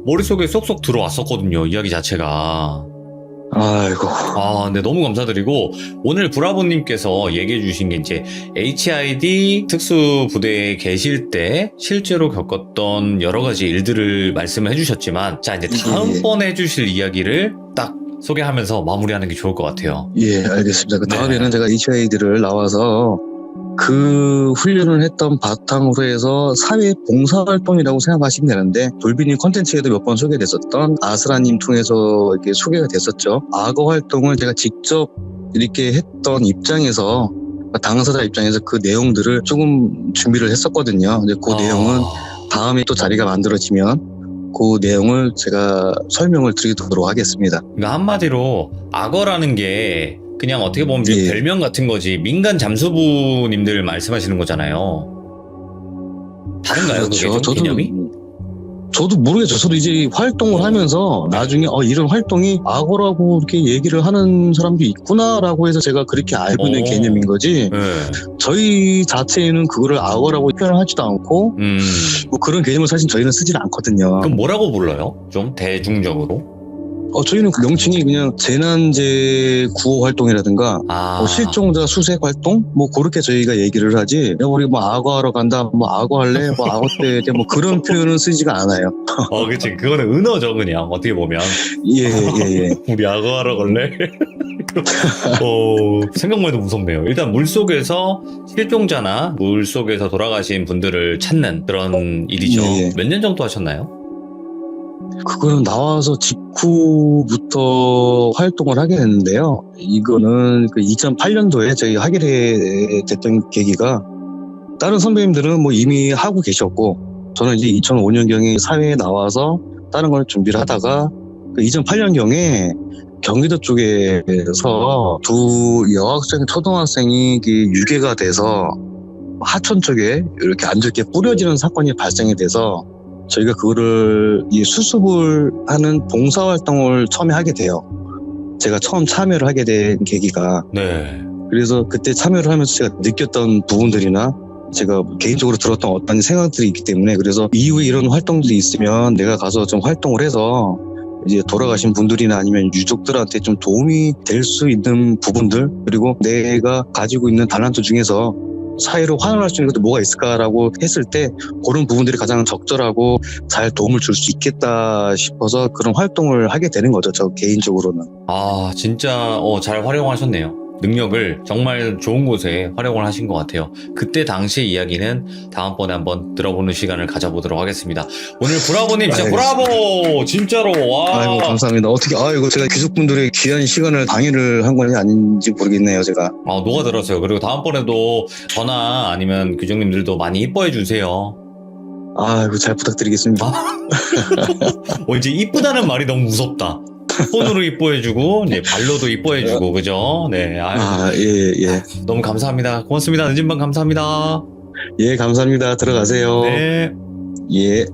머릿속에 쏙쏙 들어왔었거든요. 이야기 자체가. 아이고. 네, 너무 감사드리고 오늘 브라보님께서 얘기해 주신 게 이제 HID 특수부대에 계실 때 실제로 겪었던 여러 가지 일들을 말씀을 해주셨지만 자, 이제 다음번에 해주실 이야기를 딱 소개하면서 마무리하는 게 좋을 것 같아요. 예, 알겠습니다. 그 다음에는 제가 HID를 나와서 그 훈련을 했던 바탕으로 해서 사회 봉사활동이라고 생각하시면 되는데 돌비님 컨텐츠에도 몇 번 소개됐었던 아스라님 통해서 이렇게 소개가 됐었죠. 악어 활동을 제가 직접 이렇게 했던 입장에서 당사자 입장에서 그 내용들을 조금 준비를 했었거든요. 근데 그 내용은 다음에 또 자리가 만들어지면 그 내용을 제가 설명을 드리도록 하겠습니다. 그러니까 한마디로 악어라는 게 그냥 어떻게 보면 별명 같은 거지 민간 잠수부님들 말씀하시는 거잖아요. 다른가요? 그렇죠. 그게 좀 개념이? 저도 모르겠죠. 저도 이제 활동을 하면서 나중에 이런 활동이 악어라고 이렇게 얘기를 하는 사람도 있구나라고 해서 제가 그렇게 알고 있는 개념인 거지. 네. 저희 자체에는 그거를 악어라고 표현을 하지도 않고 뭐 그런 개념을 사실 저희는 쓰질 않거든요. 그럼 뭐라고 불러요? 좀 대중적으로? 저희는 그 명칭이 그냥 재난재 구호 활동이라든가 실종자 수색 활동 뭐 그렇게 저희가 얘기를 하지. 우리 뭐 악어하러 간다, 뭐 악어 할래, 뭐 악어 때 뭐 그런 표현은 쓰지가 않아요. 그치. 그거는 은어죠, 그냥 어떻게 보면. 예. 우리 악어하러 갈래? 생각만 해도 무섭네요. 일단 물속에서 실종자나 물속에서 돌아가신 분들을 찾는 그런 일이죠. 몇 년 정도 하셨나요? 그거는 나와서 직후부터 활동을 하게 됐는데요. 이거는 그 2008년도에 저희 하게 됐던 계기가 다른 선배님들은 뭐 이미 하고 계셨고 저는 이제 2005년경에 사회에 나와서 다른 걸 준비를 하다가 그 2008년경에 경기도 쪽에서 두 여학생, 초등학생이 유괴가 돼서 하천 쪽에 이렇게 안 좋게 뿌려지는 사건이 발생이 돼서 저희가 그거를 수습을 하는 봉사활동을 처음에 하게 돼요. 제가 처음 참여를 하게 된 계기가. 네. 그래서 그때 참여를 하면서 제가 느꼈던 부분들이나 제가 개인적으로 들었던 어떤 생각들이 있기 때문에 그래서 이후에 이런 활동들이 있으면 내가 가서 좀 활동을 해서 이제 돌아가신 분들이나 아니면 유족들한테 좀 도움이 될 수 있는 부분들 그리고 내가 가지고 있는 달란트 중에서 사회로 환원할 수 있는 것도 뭐가 있을까라고 했을 때 그런 부분들이 가장 적절하고 잘 도움을 줄 수 있겠다 싶어서 그런 활동을 하게 되는 거죠. 저 개인적으로는. 진짜 잘 활용하셨네요. 능력을 정말 좋은 곳에 활용을 하신 것 같아요. 그때 당시의 이야기는 다음번에 한번 들어보는 시간을 가져보도록 하겠습니다. 오늘 브라보님 진짜 브라보! 진짜로 와. 아이고, 감사합니다. 어떻게, 이거 제가 귀족분들의 귀한 시간을 방해를 한 건 아닌지 모르겠네요, 제가. 녹아들었어요. 그리고 다음번에도 저나 아니면 규정님들도 많이 이뻐해 주세요. 아이고, 잘 부탁드리겠습니다. 이제 이쁘다는 말이 너무 무섭다. 손으로 이뻐해주고, 네, 발로도 이뻐해주고, 그죠? 네, 예. 너무 감사합니다. 고맙습니다. 늦은 밤 감사합니다. 예, 감사합니다. 들어가세요. 네. 예.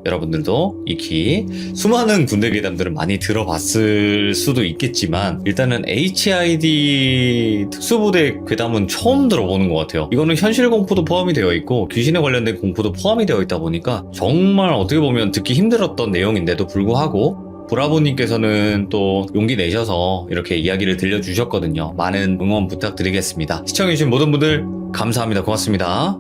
여러분들도 익히 수많은 군대 괴담들을 많이 들어봤을 수도 있겠지만 일단은 HID 특수부대 괴담은 처음 들어보는 것 같아요. 이거는 현실 공포도 포함이 되어 있고 귀신에 관련된 공포도 포함이 되어 있다 보니까 정말 어떻게 보면 듣기 힘들었던 내용인데도 불구하고 브라보님께서는 또 용기 내셔서 이렇게 이야기를 들려주셨거든요. 많은 응원 부탁드리겠습니다. 시청해주신 모든 분들 감사합니다. 고맙습니다.